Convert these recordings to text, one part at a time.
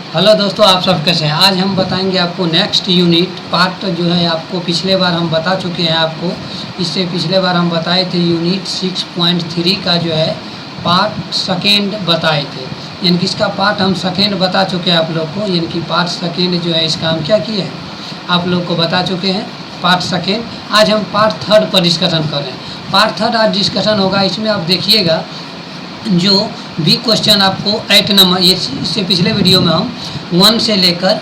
Hello दोस्तों, आप सब कैसे हैं। आज हम बताएंगे आपको नेक्स्ट यूनिट पार्ट जो है आपको पिछले बार हम बता चुके हैं। आपको इससे पिछले बार हम बताए थे यूनिट 6.3 का जो है पार्ट सेकेंड बताए थे। यानी कि इसका पार्ट हम सेकेंड बता चुके हैं आप लोग को। यानी कि पार्ट सेकेंड जो है इसका हम क्या किए हैं आप लोग को बता चुके हैं पार्ट सेकेंड। आज हम पार्ट थर्ड पर डिस्कशन कर रहे हैं। पार्ट थर्ड आज डिस्कशन होगा। इसमें आप देखिएगा जो भी क्वेश्चन आपको 8 नंबर, ये इससे पिछले वीडियो में हम 1 से लेकर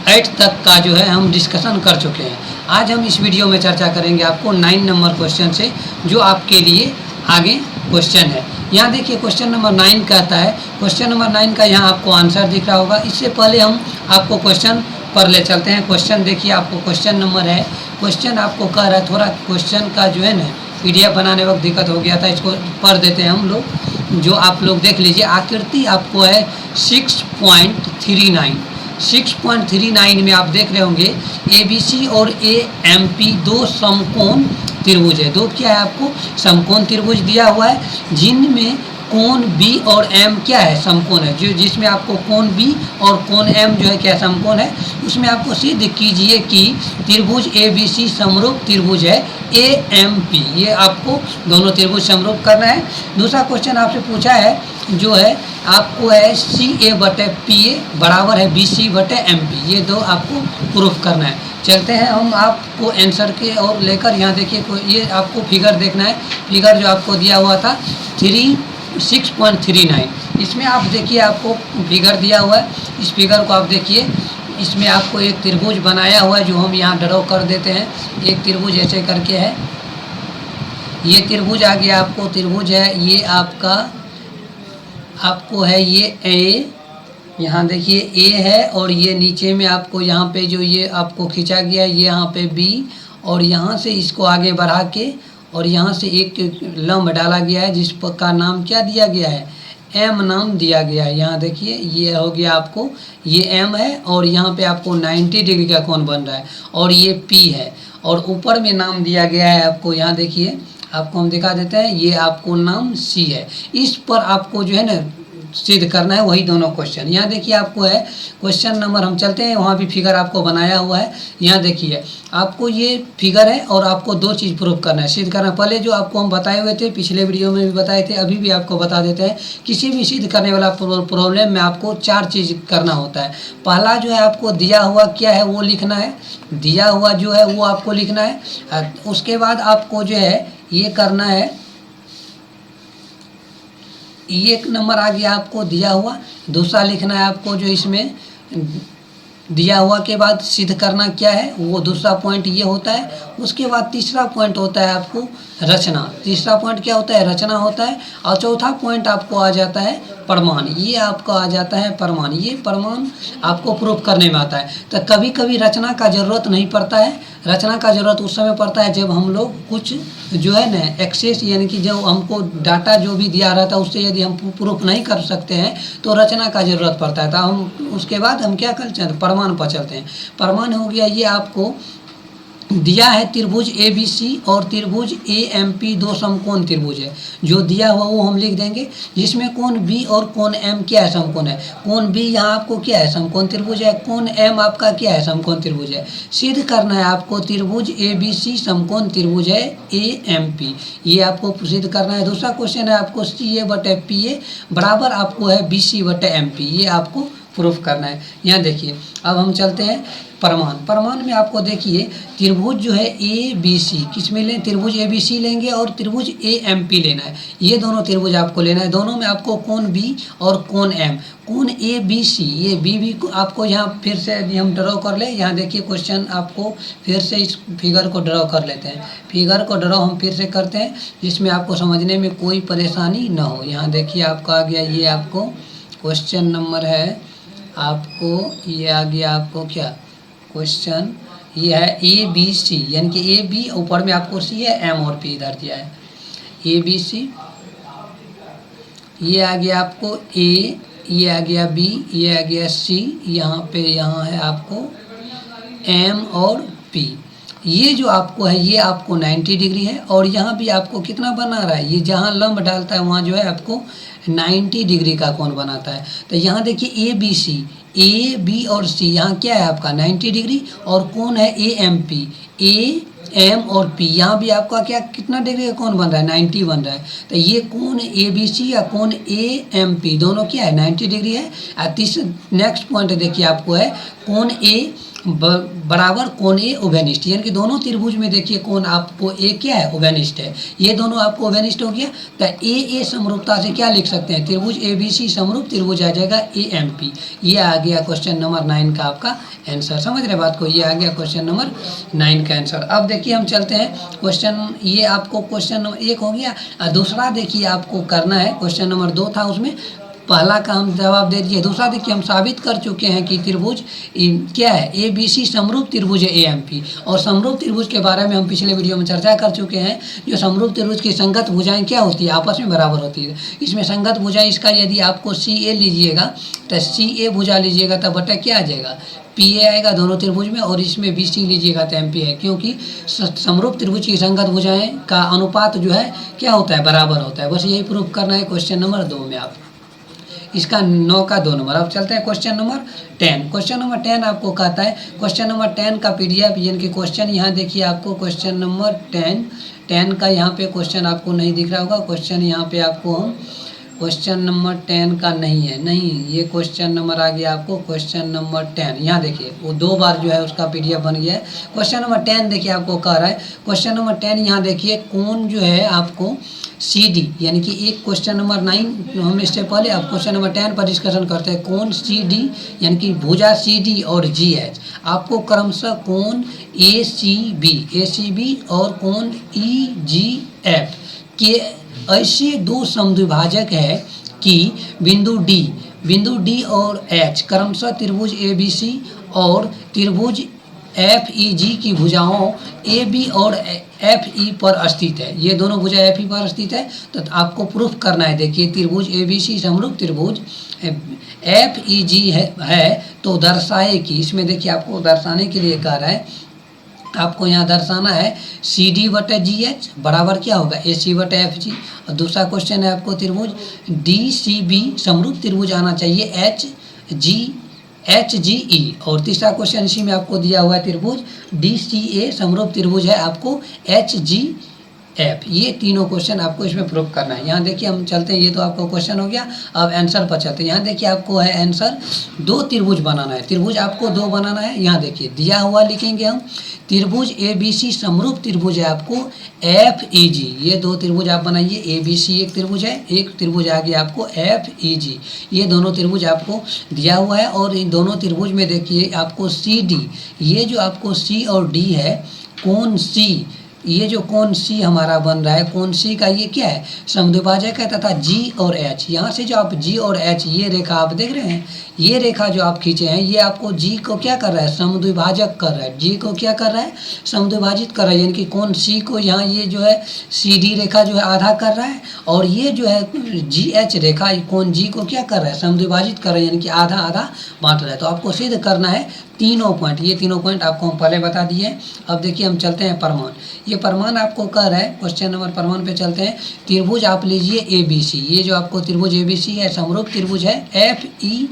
8 तक का जो है हम डिस्कशन कर चुके हैं। आज हम इस वीडियो में चर्चा करेंगे आपको 9 नंबर क्वेश्चन से, जो आपके लिए आगे क्वेश्चन है। यहाँ देखिए क्वेश्चन नंबर 9 कहता है। क्वेश्चन नंबर 9 का यहाँ आपको आंसर दिख रहा होगा। इससे पहले हम आपको क्वेश्चन पर ले चलते हैं। क्वेश्चन देखिए, आपको क्वेश्चन नंबर है। क्वेश्चन आपको कह रहा है, थोड़ा क्वेश्चन का जो है ना PDF बनाने वक्त दिक्कत हो गया था, इसको पढ़ देते हैं हम लोग। जो आप लोग देख लीजिए, आकृति आपको है 6.39। 6.39 में आप देख रहे होंगे ABC और AMP दो समकोण त्रिभुज है। दो क्या है, आपको समकोण त्रिभुज दिया हुआ है, जिनमें कोण B और M क्या है, समकोण है। जो जिसमें आपको कोण B और कोण M जो है क्या समकोण है। उसमें आपको सिद्ध कीजिए कि त्रिभुज ABC समरूप त्रिभुज है AMP। ये आपको दोनों त्रिभुज समरूप करना है। दूसरा क्वेश्चन आपसे पूछा है जो है आपको है CA/PA बराबर है BC/MP। ये दो आपको प्रूफ करना है। चलते हैं हम आपको आंसर के और लेकर। यहाँ देखिए, ये आपको फिगर देखना है। फिगर जो आपको दिया हुआ था 6.39, इसमें आप देखिए आपको फिगर दिया हुआ है। इस फिगर को आप देखिए, इसमें आपको एक त्रिभुज बनाया हुआ है जो हम यहाँ ड्रॉ कर देते हैं। एक त्रिभुज ऐसे करके है। ये त्रिभुज आ गया, आपको त्रिभुज है ये आपको है ये A। यहाँ देखिए A है, और ये नीचे में आपको यहाँ पे जो ये आपको खींचा गया है, ये यहाँ पे B, और यहाँ से इसको आगे बढ़ा के और यहाँ से एक लंब डाला गया है, जिस का नाम क्या दिया गया है, M नाम दिया गया है। यहाँ देखिए ये हो गया आपको, ये M है, और यहाँ पे आपको 90 डिग्री का कोण बन रहा है, और ये P है, और ऊपर में नाम दिया गया है आपको। यहाँ देखिए आपको हम दिखा देते हैं, ये आपको नाम C है। इस पर आपको जो है ना सिद्ध करना है वही दोनों क्वेश्चन। यहाँ देखिए आपको है क्वेश्चन नंबर, हम चलते हैं वहाँ भी फिगर आपको बनाया हुआ है। यहाँ देखिए आपको ये फिगर है, और आपको दो चीज़ प्रूफ करना है, सिद्ध करना है। पहले जो आपको हम बताए हुए थे, पिछले वीडियो में भी बताए थे, अभी भी आपको बता देते हैं। किसी भी सिद्ध करने वाला प्रॉब्लम में आपको 4 चीज़ करना होता है। पहला जो है आपको दिया हुआ क्या है वो लिखना है, दिया हुआ जो है वो आपको लिखना है। उसके बाद आपको जो है ये करना है, ये एक नंबर आ गया आपको दिया हुआ। दूसरा लिखना है आपको जो इसमें दिया हुआ के बाद सिद्ध करना क्या है, वो दूसरा पॉइंट ये होता है। उसके बाद तीसरा पॉइंट होता है आपको रचना। तीसरा पॉइंट क्या होता है, रचना होता है। और चौथा पॉइंट आपको आ जाता है प्रमाण। ये आपको आ जाता है प्रमाण। ये प्रमाण आपको प्रूफ करने में आता है। तो कभी कभी रचना का ज़रूरत नहीं पड़ता है। रचना का ज़रूरत उस समय पड़ता है जब हम लोग कुछ जो है ना एक्सेस, यानी कि जो हमको डाटा जो भी दिया रहता है उससे यदि हम प्रूफ नहीं कर सकते हैं तो रचना का ज़रूरत पड़ता है। तो हम उसके बाद हम क्या करते हैं, प्रमाण पर चलते हैं। प्रमाण हो गया, ये आपको दिया है त्रिभुज ABC और त्रिभुज AMP दो समकोण त्रिभुज है। जो दिया हुआ वो हम लिख देंगे, जिसमें कोण B और कोण M क्या है, समकोण है। कोण B यहाँ आपको क्या है, समकोण त्रिभुज है। कोण M आपका क्या है, समकोण त्रिभुज है। सिद्ध करना है आपको त्रिभुज ABC समकोण त्रिभुज है AMP। ये आपको सिद्ध करना है। दूसरा क्वेश्चन है आपको CA/PA बराबर आपको है BC/MP। ये आपको प्रूफ करना है। यहाँ देखिए अब हम चलते हैं प्रमाण। प्रमाण में आपको देखिए त्रिभुज जो है ABC, किस में लें, त्रिभुज ABC लेंगे और त्रिभुज AMP लेना है। ये दोनों त्रिभुज आपको लेना है। दोनों में आपको कोण B और कोण M। कोण ABC, ये B को आपको यहाँ फिर से यदि हम ड्रॉ कर ले, यहाँ देखिए क्वेश्चन आपको फिर से इस फिगर को ड्रॉ कर लेते हैं। फिगर को ड्रॉ हम फिर से करते हैं, जिसमें आपको समझने में कोई परेशानी ना हो। यहाँ देखिए आपका आ गया, ये आपको क्वेश्चन नंबर है आपको, ये आ गया आपको क्या क्वेश्चन, ये है ABC, यानी कि AB ऊपर में आपको C है, M और P इधर दिया है। ABC, ये आ गया आपको A, ये आ गया B, ये आ गया C, यहाँ पे यहाँ है आपको M और P। ये जो आपको है ये आपको 90 डिग्री है, और यहाँ भी आपको कितना बना रहा है, ये जहाँ लंब डालता है वहाँ जो है आपको 90 डिग्री का कोण बनाता है। तो यहाँ देखिए ए बी और सी, यहाँ क्या है आपका 90 डिग्री, और कोण है ए एम और पी, यहाँ भी आपका क्या कितना डिग्री का कोण बन रहा है 90 बन रहा है। तो ये कोण ए बी सी या कोण ए एम पी दोनों क्या है 90 डिग्री है। नेक्स्ट पॉइंट देखिए आपको है कोण ए बराबर कोण ए उभयनिष्ठ, यानी कि दोनों त्रिभुज में देखिए कोण आपको ए क्या है उभयनिष्ठ है, ये दोनों आपको उभयनिष्ठ हो गया। तो ए समरूपता से क्या लिख सकते हैं, त्रिभुज ए बी सी समरूप त्रिभुज आ जाएगा ए एम पी। ये आ गया क्वेश्चन नंबर 9 का आपका आंसर। समझ रहे बात को, ये आ गया क्वेश्चन नंबर 9 का आंसर। अब देखिए हम चलते हैं क्वेश्चन, ये आपको क्वेश्चन नंबर 1 हो गया। दूसरा देखिए आपको करना है, क्वेश्चन नंबर 2 था उसमें पहला का हम जवाब दे दिए। दूसरा देखिए हम साबित कर चुके हैं कि त्रिभुज क्या है ए बी सी समरूप त्रिभुज है ए एम पी, और समरूप त्रिभुज के बारे में हम पिछले वीडियो में चर्चा कर चुके हैं। जो समरूप त्रिभुज की संगत भुजाएं क्या होती है, आपस में बराबर होती है। इसमें संगत भुजाएं इसका यदि आपको सी ए लीजिएगा तो सी ए भुजा लीजिएगा तो बटा क्या आ जाएगा पी ए आएगा दोनों त्रिभुज में, और इसमें बी सी लीजिएगा तो एम पी है, क्योंकि समरूप त्रिभुज की संगत भुजाएं का अनुपात जो है क्या होता है बराबर होता है। बस यही प्रूफ करना है क्वेश्चन नंबर 2 में आप, इसका 9 का 2 नंबर। अब चलते हैं क्वेश्चन नंबर 10। क्वेश्चन नंबर 10 आपको कहता है, क्वेश्चन नंबर 10 का पीडीएफ यानी कि क्वेश्चन यहाँ देखिए आपको क्वेश्चन नंबर 10 का यहाँ पे क्वेश्चन आपको नहीं दिख रहा होगा। क्वेश्चन यहाँ पे आपको क्वेश्चन नंबर 10 का नहीं है, नहीं ये क्वेश्चन नंबर आ गया आपको क्वेश्चन नंबर 10। यहाँ देखिए वो 2 बार जो है उसका पीडीएफ बन गया है। क्वेश्चन नंबर 10 देखिए आपको कह रहा है, क्वेश्चन नंबर 10 यहाँ देखिए कोण जो है आपको सी डी, यानी कि एक क्वेश्चन नंबर 9 हम इससे पहले अब क्वेश्चन नंबर 10 पर डिस्कशन करते हैं। कोण सी डी यानी कि भुजा सी डी और जी एच, आपको क्रमशः कोण ए सी बी और कोण ई जी एफ के ऐसे 2 समद्विभाजक है कि बिंदु डी और एच क्रमशः त्रिभुज ए बी सी और त्रिभुज एफ ई जी की भुजाओं ए बी और एफ ई पर स्थित है। ये दोनों भुजा एफ ई पर स्थित है। तो आपको प्रूफ करना है, देखिए त्रिभुज ए बी सी समरूप त्रिभुज एफ ई जी है तो दर्शाए कि, इसमें देखिए आपको दर्शाने के लिए कह रहा है, आपको यहाँ दर्शाना है सी डी बटे जी एच बराबर क्या होगा ए सी बटे एफ जी। और दूसरा क्वेश्चन है आपको त्रिभुज डी सी बी समरूप त्रिभुज आना चाहिए एच जी ई। और तीसरा क्वेश्चन इसी में आपको दिया हुआ है त्रिभुज डी सी ए समरूप त्रिभुज है आपको एच जी एफ। ये तीनों क्वेश्चन आपको इसमें प्रूफ करना है। यहाँ देखिए हम चलते हैं, ये तो आपको क्वेश्चन हो गया। अब आंसर पर चलते हैं। यहाँ देखिए आपको है आंसर 2 त्रिभुज बनाना है, त्रिभुज आपको 2 बनाना है। यहाँ देखिए दिया हुआ लिखेंगे हम, त्रिभुज ए बी सी समरूप त्रिभुज है आपको एफ ई जी। ये 2 त्रिभुज आप बनाइए, ए बी सी एक त्रिभुज है, एक त्रिभुज आ गया आपको एफ ई जी। ये दोनों त्रिभुज आपको दिया हुआ है, और इन दोनों त्रिभुज में देखिए आपको सी डी, ये जो आपको सी और डी है कोण सी, ये जो कोण सी हमारा बन रहा है, कोण सी का ये क्या है समद्विभाजक है, तथा जी और एच, यहाँ से जो आप जी और एच ये रेखा आप देख रहे हैं, ये रेखा जो आप खींचे हैं ये आपको जी को क्या कर रहा है समद्विभाजक कर रहा है, जी को क्या कर रहा है समद्विभाजित कर रहा है। यानी कि कोण सी को यहाँ ये जो है सी डी रेखा जो है आधा कर रहा है, और ये जो है जी एच रेखा कोण जी को क्या कर रहा है समद्विभाजित कर रहा है, यानी कि आधा आधा बांट रहा है। तो आपको सिद्ध करना है तीनों पॉइंट, ये तीनों पॉइंट आपको हम पहले बता दिए। अब देखिए हम चलते हैं प्रमाण। ये प्रमाण आपको कह रहा है, क्वेश्चन नंबर प्रमाण पे चलते हैं। त्रिभुज आप लीजिए ए बी सी, ये जो आपको त्रिभुज ए बी सी है समरूप त्रिभुज है एफ ई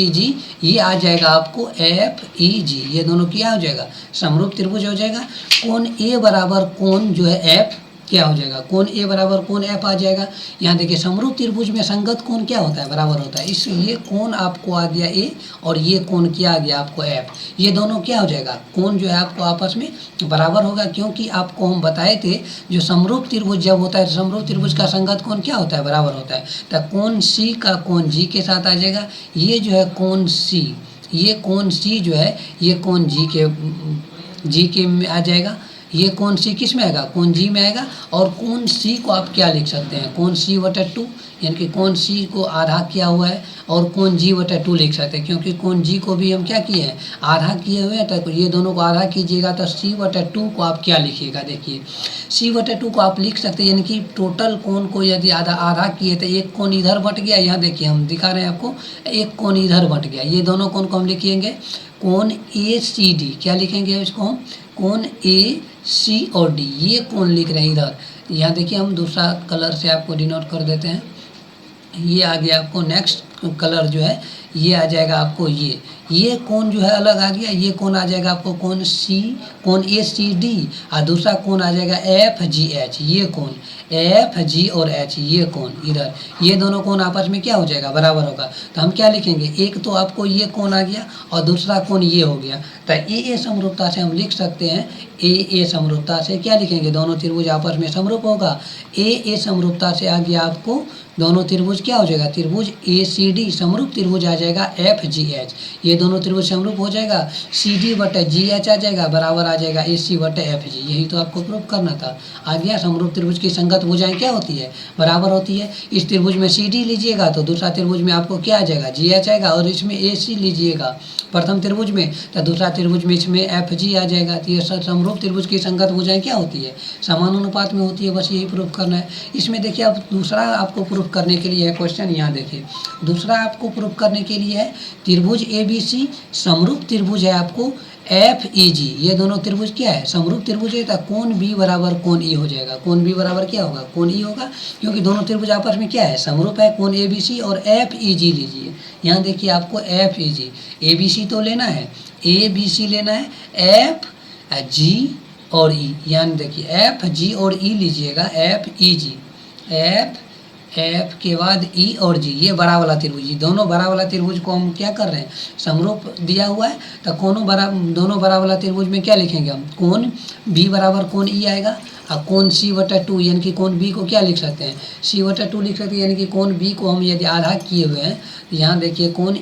जी, ये आ जाएगा आपको एफ ई जी, ये दोनों क्या हो जाएगा समरूप त्रिभुज हो जाएगा। कोण ए बराबर कोण जो है एफ क्या हो जाएगा, कोण ए बराबर कोण एफ आ जाएगा। यहाँ देखिए समरूप त्रिभुज में संगत कोण क्या होता है बराबर होता है, इसलिए कोण आपको आ गया ए और ये कोण क्या आ गया आपको एफ, ये दोनों क्या हो जाएगा कोण जो है आपको आपस में बराबर होगा। क्योंकि आपको हम बताए थे जो समरूप त्रिभुज जब होता है तो समरूप त्रिभुज का संगत कोण क्या होता है बराबर होता है। तो कोण सी का कोण जी के साथ आ जाएगा, ये जो है कोण सी, ये कोण सी जो है ये कोण जी के में आ जाएगा, ये कोण सी किस में आएगा कोण जी में आएगा। और कोण सी को आप क्या लिख सकते हैं कोण सी बटे 2, यानी कि कोण सी को आधा किया हुआ है और कोण जी बटा 2 लिख सकते हैं, क्योंकि कोण जी को भी हम क्या किए हैं, आधा किए हुए हैं। तो ये दोनों को आधा कीजिएगा तो सी बटा 2 को आप क्या लिखिएगा, देखिए सी बटा 2 को आप लिख सकते हैं, यानी कि टोटल कोण को यदि आधा आधा किए तो एक कोण इधर बट गया, यहाँ देखिए हम दिखा रहे हैं आपको, एक कोण इधर बट गया। ये दोनों कोण को हम लिखेंगे कोण ए सी डी, क्या लिखेंगे इसको हम, कोण ए सी और डी, ये कोण लिख रहे हैं इधर। यहाँ देखिए हम दूसरा कलर से आपको डिनोट कर देते हैं। ये आ गया आपको नेक्स्ट कलर जो है, ये आ जाएगा आपको ये कोण जो है अलग आ गया। ये कोण आ जाएगा आपको कोण ए सी डी, और दूसरा कोण आ जाएगा एफ जी एच। ये कोण एफ जी और एच, ये कोण इधर, ये दोनों कोण आपस में क्या हो जाएगा, बराबर होगा। तो हम क्या लिखेंगे, एक तो आपको ये कोण आ गया और दूसरा कोण ये हो गया। तो ए समरूपता से हम लिख सकते हैं, ए समरूपता से क्या लिखेंगे, दोनों त्रिभुज आपस में समरूप होगा। ए समरूपता से आ गया आपको दोनों त्रिभुज क्या हो जाएगा, त्रिभुज ए सी डी समरूप त्रिभुज आ जाएगा एफ जी एच। ये दोनों त्रिभुज समरूप हो जाएगा, सी डी बटे जी एच आ जाएगा, बराबर आ जाएगा ए सी बटे एफ जी। यही तो आपको प्रूव करना था। आ गया, समरूप त्रिभुज की संगत भुजाएं क्या होती है, बराबर होती है। इस त्रिभुज में सी डी लीजिएगा तो दूसरा त्रिभुज में आपको क्या आ जाएगा, जी एच आएगा, और इसमें ए सी लीजिएगा प्रथम त्रिभुज में तो दूसरा त्रिभुज में इसमें एफ जी आ जाएगा। तो ये समरूप त्रिभुज की संगत भुजाएं क्या होती है, समानुपात में होती है। बस यही प्रूफ करना है। इसमें देखिए अब दूसरा आपको प्रूफ करने के लिए है क्वेश्चन, यहाँ देखिए दूसरा आपको प्रूफ करने के लिए है, त्रिभुज ए बी सी समरूप त्रिभुज है आपको एफ ई जी। ये दोनों त्रिभुज क्या है, समरूप त्रिभुज है। तो कोण बी बराबर कोण ई हो जाएगा। कोण बी बराबर क्या होगा, कोण ई होगा, क्योंकि दोनों त्रिभुज आपस में क्या है, समरूप है। कोण ए बी सी और एफ ई जी लीजिए। यहाँ देखिए आपको F E ji, A B C तो लेना है, ए बी सी लेना है, एफ जी और ई। यहाँ देखिए एफ जी और ई लीजिएगा, एफ ई जी, एफ के बाद ई और जी, ये बड़ा वाला त्रिभुज। दोनों बड़ा वाला त्रिभुज को हम क्या कर रहे हैं, समरूप दिया हुआ है। तो दोनों बड़ा वाला त्रिभुज में क्या लिखेंगे हम, कोण बी बराबर कोण ई आएगा, और कोण सी बटा 2 यानी कि कोण बी को क्या लिख सकते हैं, सी बटा 2 लिख सकते हैं। यानी कि कोण बी को हम यदि आधा किए हुए हैं तो यहाँ देखिए कोण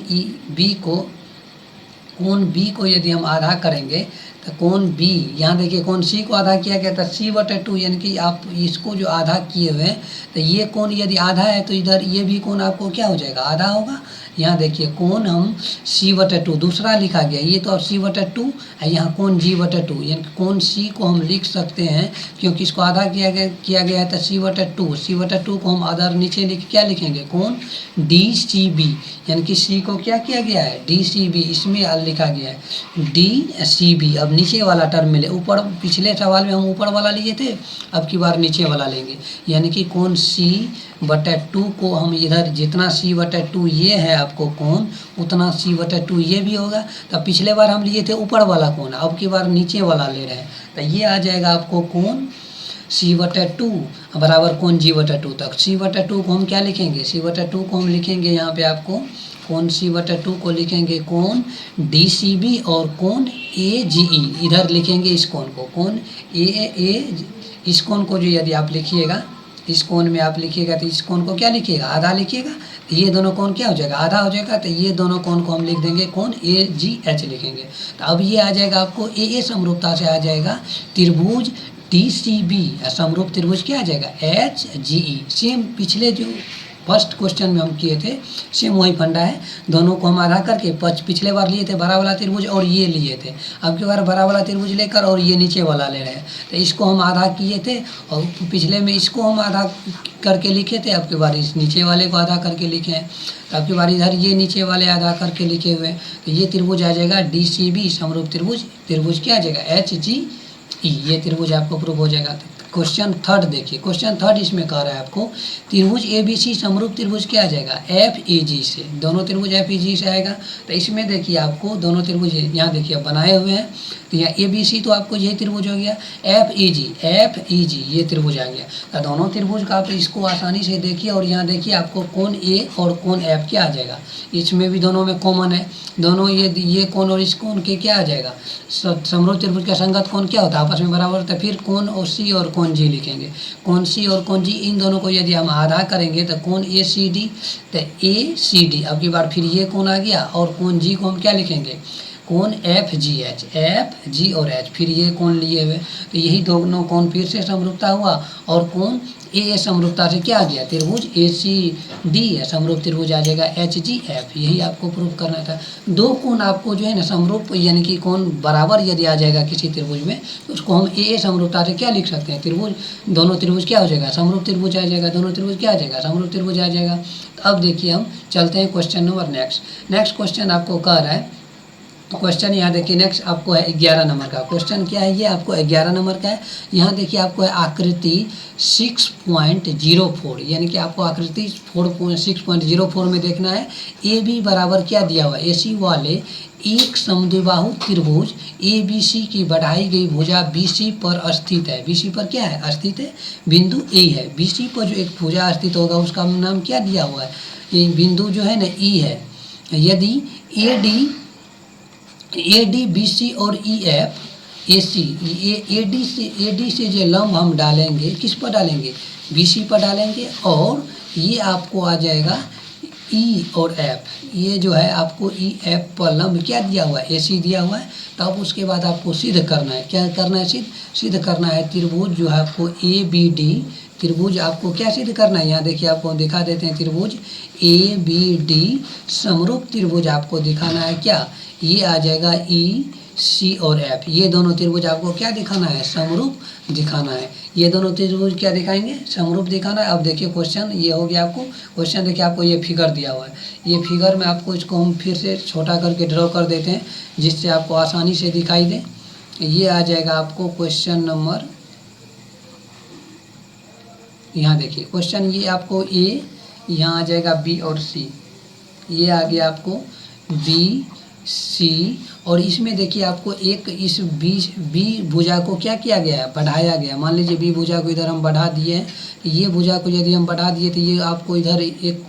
बी को यदि हम आधा करेंगे तो कोण बी, यहाँ देखिए कोण सी को आधा किया गया था, सी बटा 2 यानी कि आप इसको जो आधा किए हुए हैं तो ये कोण यदि आधा है तो इधर ये भी कोण आपको क्या हो जाएगा, आधा होगा। यहाँ देखिए कोण हम सी बटा 2 दूसरा लिखा गया, ये तो अब सी बटा 2 है, यहाँ कोण जी बटा 2 यानी कोण सी को हम लिख सकते हैं, क्योंकि इसको आधा किया गया है तो सी बटा 2 को हम आधा नीचे क्या लिखेंगे, कोण डी सी बी, यानी कि सी को क्या किया गया है, डी सी बी, इसमें लिखा गया है डी सी बी। अब नीचे वाला टर्म मिले, ऊपर पिछले सवाल में हम ऊपर वाला लिए थे, अब की बार नीचे वाला लेंगे। यानी कि कोण सी बटा 2 को हम इधर जितना सी बटा 2 ये है आपको कोण, उतना सी बटा 2 ये भी होगा। तो पिछले बार हम लिए थे ऊपर वाला कोण, अब की बार नीचे वाला ले रहे हैं। तो ये आ जाएगा आपको कोण सी बटा 2 बराबर कोण जी बटा 2 तक। सी बटा 2 को हम क्या लिखेंगे, सी बटा 2 को हम लिखेंगे यहाँ पे आपको कोण सी बटा 2 को लिखेंगे कोण डी सी बी, और कोण ए जी ई इधर लिखेंगे इस कोण को, कोण ए इस कोण को जो यदि आप लिखिएगा, इस कोण में आप लिखिएगा तो इस कोण को क्या लिखिएगा, आधा लिखिएगा। ये दोनों कोण क्या हो जाएगा, आधा हो जाएगा। तो ये दोनों कोण को हम लिख देंगे कोण ए जी एच लिखेंगे। तो अब ये आ जाएगा आपको ए समरूपता से आ जाएगा त्रिभुज डी सी बी, समरूप त्रिभुज क्या आ जाएगा, एच जी ई। सेम पिछले जो फर्स्ट क्वेश्चन में हम किए थे सेम वही फंडा है। दोनों को हम आधा करके पिछले बार लिए थे बड़ा वाला त्रिभुज और ये लिए थे, अब की बार बड़ा वाला त्रिभुज लेकर और ये नीचे वाला ले रहे हैं। तो इसको हम आधा किए थे और पिछले में इसको हम आधा करके लिखे थे, अब की बार इस नीचे वाले को आधा करके लिखे हैं। तो अब की बार इधर ये नीचे वाले आधा करके लिखे हुए हैं। तो ये त्रिभुज आ जाएगा डी सी बी समरूप त्रिभुज, त्रिभुज क्या आ जाएगा एच जी ई, ये त्रिभुज आपको प्रूव हो जाएगा। क्वेश्चन थर्ड देखिए, क्वेश्चन थर्ड इसमें कह रहा है आपको त्रिभुज ए बी सी समरूप त्रिभुज क्या आ जाएगा, एफ ई जी से। दोनों त्रिभुज एफ ई जी से आएगा। तो इसमें देखिए आपको दोनों त्रिभुज यहाँ देखिए बनाए हुए हैं। तो यहाँ ए बी सी तो आपको यही त्रिभुज हो गया, एफ ई जी ये त्रिभुज आ गया। तो दोनों त्रिभुज का आप इसको आसानी से देखिए, और यहाँ देखिए आपको कोण ए और कोण एफ क्या आ जाएगा, इसमें भी दोनों में कॉमन है। दोनों ये कोण और इस कोण के क्या आ जाएगा, समरूप त्रिभुज का संगत कोण क्या होता है, आपस में बराबर होता है। फिर कोण और सी और कोण जी लिखेंगे। कोण सी और कोण जी इन दोनों को यदि हम आधा करेंगे तो कोण ए सी डी, तो ए सी डी। अब की बार फिर ये कोण आ गया, और कोण जी को हम क्या लिखेंगे, कोण एफ जी और एच। फिर ये कोण लिए हुए, तो यही दोनों कोण फिर से समरूपता हुआ, और कोण ए समरूपता से क्या आ गया, त्रिभुज ACD है, समरूप त्रिभुज आ जाएगा HGF। यही आपको प्रूफ करना था। दो कोण आपको जो है ना समरूप यानी कि कोण बराबर यदि आ जाएगा किसी त्रिभुज में तो उसको हम ए समरूपता से क्या लिख सकते हैं, त्रिभुज, दोनों त्रिभुज क्या हो जाएगा, समरूप त्रिभुज आ जाएगा, दोनों त्रिभुज क्या आ जाएगा, समरूप त्रिभुज आ जाएगा। तो अब देखिए हम चलते हैं क्वेश्चन नंबर नेक्स्ट क्वेश्चन आपको कह रहा है, तो क्वेश्चन यहाँ देखिए नेक्स्ट आपको है 11 नंबर का क्वेश्चन। क्या है ये, आपको 11 नंबर का है। यहाँ देखिए आपको है आकृति 6.04, यानी कि आपको आकृति 6.04 में देखना है। ए बी बराबर क्या दिया हुआ है, AC वाले एक समद्विबाहु त्रिभुज ABC की बढ़ाई गई भुजा BC पर स्थित है। BC पर क्या है, स्थित है, बिंदु E है। BC पर जो एक भुजा स्थित होगा उसका नाम क्या दिया हुआ है, ये बिंदु जो है ना E है। यदि AD BC और EF AC, AD से जो लंब हम डालेंगे किस पर डालेंगे, BC पर डालेंगे, और ये आपको आ जाएगा E और F, ये जो है आपको EF पर लंब क्या दिया हुआ है, AC दिया हुआ है। तो अब उसके बाद आपको सिद्ध करना है, क्या करना है, सिद्ध करना है त्रिभुज जो है आपको ABD त्रिभुज आपको क्या सिद्ध करना है, यहाँ देखिए आपको दिखा देते हैं त्रिभुज ABD समरूप त्रिभुज आपको दिखाना है। क्या, ये आ जाएगा EC और F, ये दोनों त्रिभुज आपको क्या दिखाना है, समरूप दिखाना है। ये दोनों त्रिभुज क्या दिखाएंगे, समरूप दिखाना है। अब देखिए क्वेश्चन ये हो गया, आपको क्वेश्चन देखिए आपको ये फिगर दिया हुआ है। ये फिगर में आपको इसको हम फिर से छोटा करके ड्रॉ कर देते हैं जिससे आपको आसानी से दिखाई दे। ये आ जाएगा आपको क्वेश्चन नंबर, यहाँ देखिए क्वेश्चन ये आपको A, यहाँ आ जाएगा B और C, ये आ गया आपको B C, और इसमें देखिए आपको एक इस B भुजा को क्या किया गया है, बढ़ाया गया। मान लीजिए B भुजा को इधर हम बढ़ा दिए हैं, ये भुजा को यदि हम बढ़ा दिए तो ये आपको इधर एक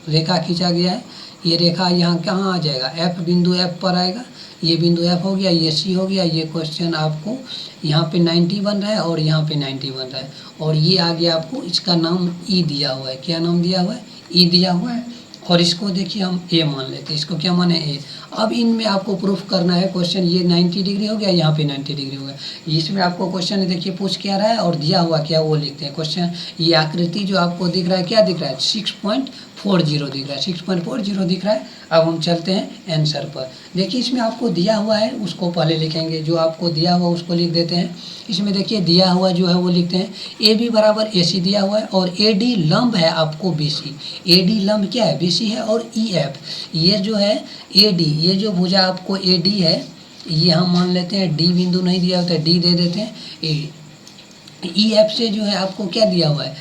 रेखा खींचा गया है। ये रेखा यहाँ कहाँ आ जाएगा, F बिंदु F पर आएगा। ये बिंदु F हो गया, ये C हो गया। ये क्वेश्चन आपको यहाँ पे 90 बन रहा है और यहाँ पे 90 बन रहा है, और ये आ गया आपको, इसका नाम E दिया हुआ है। क्या नाम दिया हुआ है, E दिया हुआ है। और इसको देखिए हम A मान लेते हैं, इसको क्या माने, A। अब इनमें आपको प्रूफ करना है क्वेश्चन, ये 90 डिग्री हो गया, यहाँ पे 90 डिग्री हो गया। इसमें आपको क्वेश्चन देखिए पूछ क्या रहा है और दिया हुआ क्या वो लिखते हैं। क्वेश्चन ये आकृति जो आपको दिख रहा है क्या दिख रहा है, 6.40 दिख रहा है, 6.40 दिख रहा है। अब हम चलते हैं आंसर पर। देखिए इसमें आपको दिया हुआ है उसको पहले लिखेंगे, जो आपको दिया हुआ उसको लिख देते हैं। इसमें देखिए दिया हुआ जो है वो लिखते हैं AB बराबर AC दिया हुआ है, और AD लंब है आपको BC। AD लंब क्या है, BC है, और EF ये जो है AD, ये जो भुजा आपको AD है, ये हम मान लेते हैं D बिंदु नहीं दिया होता है, D दे देते हैं। EF से जो है आपको क्या दिया हुआ है,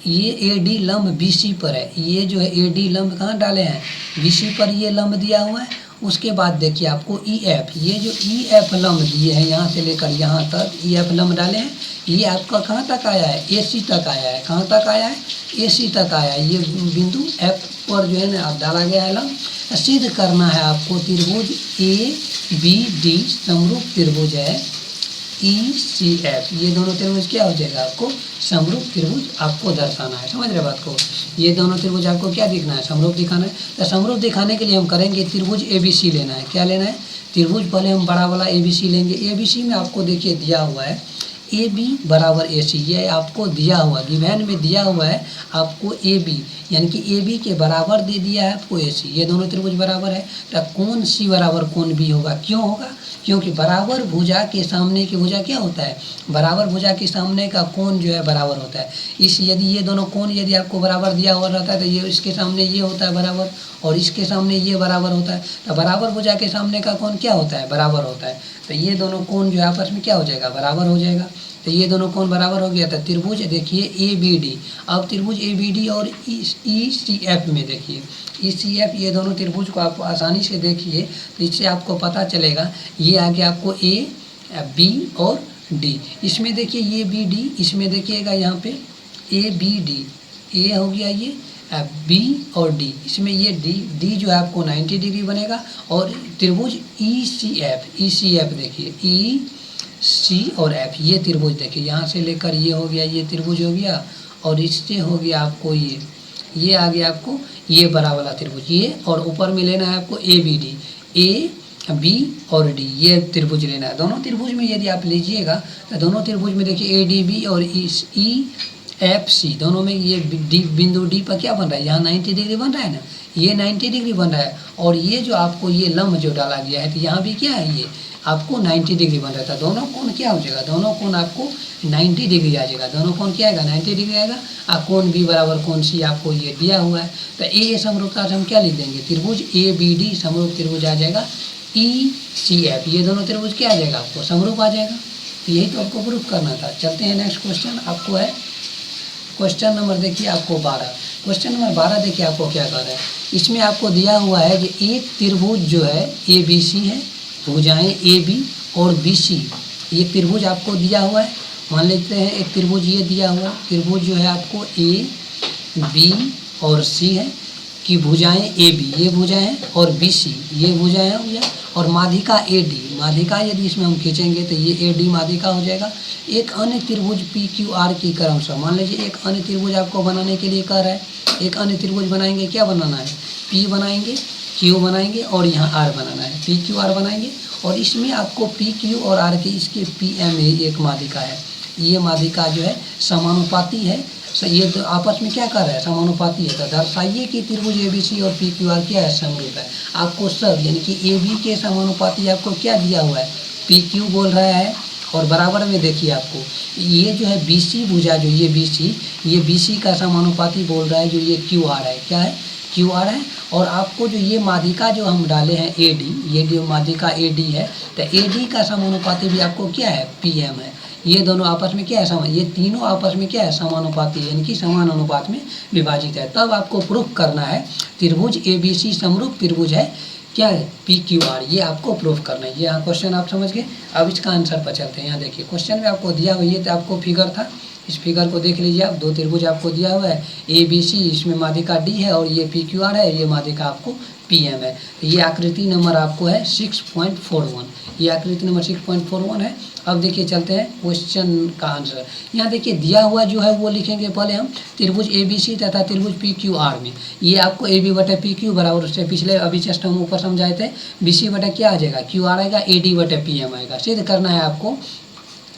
ये AD लंब BC पर है। ये जो है AD लंब कहाँ डाले हैं, BC पर ये लंब दिया हुआ है। उसके बाद देखिए आपको EF, ये जो EF लंब दिए हैं यहाँ से लेकर यहाँ तक EF लंब डाले हैं। ये आपका कहाँ तक आया है, AC तक आया है। कहाँ तक आया है, AC तक आया है। ये बिंदु F पर जो है ना आप डाला गया है लंब। सिद्ध करना है आपको त्रिभुज ABD समरूप त्रिभुज है ECF। ये दोनों त्रिभुज क्या हो जाएगा, आपको समरूप त्रिभुज आपको दर्शाना है। समझ रहे बात को, ये दोनों त्रिभुज आपको क्या दिखना है, समरूप दिखाना है। तो समरूप दिखाने के लिए हम करेंगे त्रिभुज ABC लेना है। क्या लेना है, त्रिभुज पहले हम बड़ा वाला ABC लेंगे। ABC में आपको देखिए दिया हुआ है AB बराबर AC, ये आपको दिया हुआ गिवन में दिया हुआ है आपको AB, यानी कि AB के बराबर दे दिया है आपको AC। ये दोनों त्रिभुज बराबर है, तो कोण C बराबर कोण B होगा। क्यों होगा, क्योंकि बराबर भुजा के सामने की भुजा क्या होता है, बराबर भुजा के सामने का कोण जो है बराबर होता है। इस यदि ये दोनों कोण यदि आपको बराबर दिया हुआ रहता है तो ये इसके सामने ये होता है बराबर, और इसके सामने ये बराबर होता है। तो बराबर भुजा के सामने का कोण क्या होता है, बराबर होता है। तो ये दोनों कोण जो है आपस में क्या हो जाएगा, बराबर हो जाएगा। तो ये दोनों कोण बराबर हो गया था। त्रिभुज देखिए ABD, अब त्रिभुज ABD और ECF में देखिए ECF, ये दोनों त्रिभुज को आप आसानी से देखिए तो इससे आपको पता चलेगा। ये आ गया आपको A, B और D। इसमें देखिए ये BD, इसमें देखिएगा यहाँ पे ABD, A हो गया ये B और D, इसमें ये D जो है आपको 90 डिग्री बनेगा। और त्रिभुज ECF देखिए EC और F, ये त्रिभुज देखिए यहाँ से लेकर ये हो गया, ये त्रिभुज हो गया, और इससे हो गया आपको ये आ गया आपको ये बड़ा वाला त्रिभुज ये, और ऊपर में लेना है आपको ABD, A B और D, ये त्रिभुज लेना है। दोनों त्रिभुज में यदि आप लीजिएगा तो दोनों त्रिभुज में देखिए ADB और एफ सी दोनों में ये डी बिंदु डी पर क्या बन रहा है, यहाँ 90 डिग्री बन रहा है ना, ये 90 डिग्री बन रहा है, और ये जो आपको ये लंब जो डाला गया है तो यहाँ भी क्या है, ये आपको 90 डिग्री बन रहा था। दोनों कोण क्या हो जाएगा, दोनों कोण आपको 90 डिग्री आ जाएगा, दोनों कोण क्या आएगा 90 डिग्री आएगा। कोण बी बराबर कोण सी आपको ये दिया हुआ है, तो ए समरूपता से हम क्या लिख देंगे, त्रिभुज ए बी डी समरूप त्रिभुज आ जाएगा ई सी एफ, ये दोनों त्रिभुज क्या आ जाएगा आपको समरूप आ जाएगा। तो यही तो आपको प्रूफ करना था। चलते हैं नेक्स्ट क्वेश्चन, आपको है क्वेश्चन नंबर देखिए आपको 12। क्वेश्चन नंबर 12 देखिए आपको क्या कर रहा है, इसमें आपको दिया हुआ है कि एक त्रिभुज जो है ए बी सी है, भुजाएं ए बी और बी सी, ये त्रिभुज आपको दिया हुआ है। मान लेते हैं एक त्रिभुज ये दिया हुआ त्रिभुज जो है आपको ए बी और सी है कि भुजाएं ए बी ये भुजाएं हैं और बी सी ये भुजाएं हो गया, और माध्यिका ए डी, माध्यिका यदि इसमें हम खींचेंगे तो ये ए डी माध्यिका हो जाएगा। एक अन्य त्रिभुज पी क्यू आर की क्रमशः, मान लीजिए एक अन्य त्रिभुज आपको बनाने के लिए कह रहा है, एक अन्य त्रिभुज बनाएंगे, क्या बनाना है, पी बनाएंगे, क्यू बनाएंगे और यहाँ आर बनाना है, पी क्यू आर बनाएंगे, और इसमें आपको पी क्यू और आर की इसके पी एम एक माध्यिका है, ये माध्यिका जो है समानुपाती है, ये तो आपस में क्या कर रहा है समानुपाती है। तो दर्शाइए कि त्रिभुज ए बी सी और पी क्यू आर क्या है समरूप है। आपको सब यानी कि ए बी के समानुपाती आपको क्या दिया हुआ है, पी क्यू बोल रहा है, और बराबर में देखिए आपको ये जो है बी सी भुजा जो ये बी सी का समानुपाती बोल रहा है जो ये क्यू आर है, क्या है क्यू आर है। और आपको जो ये माध्यिका जो हम डाले हैं ए डी, ये जो माध्यिका ए डी है, तो ए डी का समानुपाती भी आपको क्या है पी एम है। ये दोनों आपस में क्या है समान, ये तीनों आपस में क्या है समानुपाती है, यानी कि समान अनुपात में विभाजित है। तब आपको प्रूफ करना है त्रिभुज ए बी सी समरूप त्रिभुज है, क्या है पी क्यू आर, ये आपको प्रूफ करना है। ये यहाँ क्वेश्चन आप समझ गए। अब इसका आंसर पर चलते हैं। यहाँ देखिए क्वेश्चन में आपको दिया हुआ ये तो आपको फिगर था, इस फिगर को देख लीजिए आप, दो त्रिभुज आपको दिया हुआ है ए बी सी, इसमें माध्यिका डी है और ये पी क्यू आर है, ये माध्यिका आपको पी एम है। ये आकृति नंबर आपको है 6.41, ये आकृति नंबर 6.41 है। अब देखिए चलते हैं क्वेश्चन का आंसर। यहाँ देखिए दिया हुआ जो है वो लिखेंगे पहले हम त्रिभुज ए बी सी तथा त्रिभुज पी क्यू आर में, ये आपको ए बी बटे पी क्यू बराबर उससे पिछले अभी जस्ट हम ऊपर समझाए थे, बी सी बटे क्या आ जाएगा क्यू आर आएगा, ए डी बटे पी एम आएगा। सिद्ध करना है आपको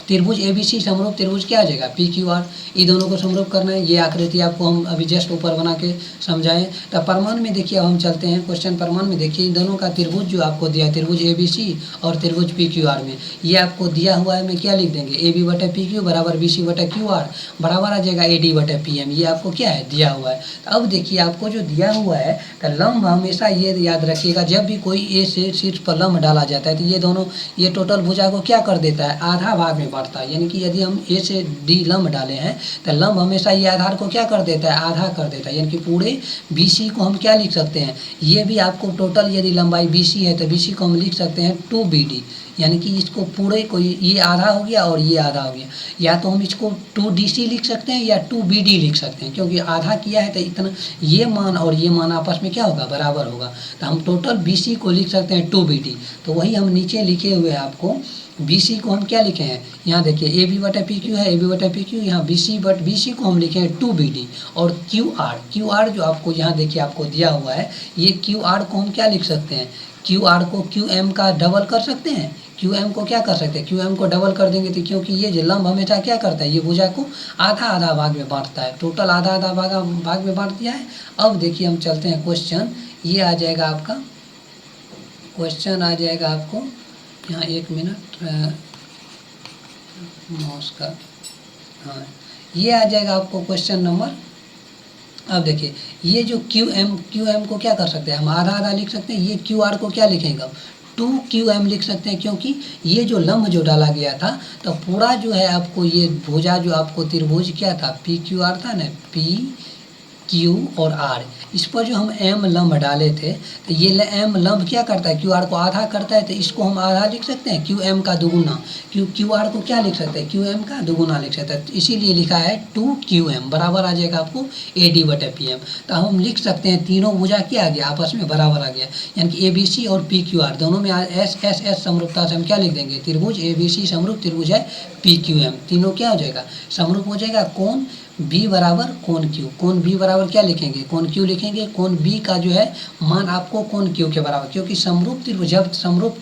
त्रिभुज ए बी सी समरूप त्रिभुज क्या आ जाएगा पी क्यू आर, ये दोनों को समरूप करना है। ये आकृति आपको हम अभी जस्ट ऊपर बना के समझाएं। तो प्रमाण में देखिए अब हम चलते हैं क्वेश्चन प्रमाण में। देखिए इन दोनों का त्रिभुज जो आपको दिया है त्रिभुज ए बी सी और त्रिभुज पी क्यू आर में, ये आपको दिया हुआ है, मैं क्या लिख देंगे ए बी बटे पी क्यू बराबर बी सी बटे क्यू आर बराबर आ जाएगा ए डी बटे पी एम, ये आपको क्या है दिया हुआ है। तो अब देखिए आपको जो दिया हुआ है तो लंब हमेशा ये याद रखिएगा, जब भी कोई ए से शीर्ष पर लंब डाला जाता है तो ये दोनों ये टोटल भुजा को क्या कर देता है आधा भाग में बांटता है। यानी कि यदि हम ए से डी लंब डाले हैं तो लंब हमेशा ये आधार को क्या कर देता है आधा कर देता है। यानी कि पूरे बी सी को हम क्या लिख सकते हैं, ये भी आपको टोटल यदि लंबाई बी सी है तो बी सी को हम लिख सकते हैं 2BD, यानी कि इसको पूरे को ये आधा हो गया और ये आधा हो गया। या तो हम इसको 2DC लिख सकते हैं या 2BD लिख सकते हैं, क्योंकि आधा किया है तो इतना ये मान और ये मान आपस में क्या होगा बराबर होगा। तो हम टोटल BC को लिख सकते हैं 2BD। तो वही हम नीचे लिखे हुए हैं आपको BC को हम क्या लिखे हैं, यहाँ देखिए ए बी बटा पी क्यू है, ए बी बटा पी क्यू, यहाँ BC को हम लिखे हैं 2BD। और क्यू आर जो आपको यहाँ देखिए आपको दिया हुआ है, ये क्यू आर को हम क्या लिख सकते हैं, क्यू आर को क्यू एम का डबल कर सकते हैं, क्यू एम को क्या कर सकते हैं क्यू एम को डबल कर देंगे तो, क्योंकि ये जो लंब हमेशा क्या करता है ये भुजा को आधा आधा भाग में बांटता है, टोटल आधा आधा भाग में बांट दिया है। अब देखिए हम चलते हैं क्वेश्चन, ये आ जाएगा आपका क्वेश्चन आ जाएगा आपको यहाँ 1 मिनट माउस का, हाँ ये आ जाएगा आपको क्वेश्चन नंबर। अब देखिए ये जो क्यू एम को क्या कर सकते हैं हम आधा आधा लिख सकते हैं, ये क्यू आर को क्या लिखेंगे 2QM लिख सकते हैं, क्योंकि ये जो लंब जो डाला गया था तो पूरा जो है आपको ये भुजा जो आपको त्रिभुज क्या था PQR था ना, PQ और R, इस पर जो हम M लंब डाले थे तो ये M लंब क्या करता है QR को आधा करता है, तो इसको हम आधा लिख सकते हैं QM का दुगुना, QR को क्या लिख सकते हैं QM का दुगुना लिख सकते हैं, इसीलिए लिखा है 2QM बराबर आ जाएगा आपको AD बटे PM। तो हम लिख सकते हैं तीनों भुजा क्या आ गया आपस में बराबर आ गया, यानी कि ABC और PQR दोनों में S समरूपता से हम क्या लिख देंगे त्रिभुज ABC समरूप त्रिभुज है PQM, तीनों क्या हो जाएगा समरूप हो जाएगा। कौन बी बराबर कोण क्यू, कोण बी बराबर क्या लिखेंगे, कोण क्यू लिखेंगे। कोण बी का जो है मान आपको कोण क्यू के बराबर, क्योंकि समरूप त्रिभुज, जब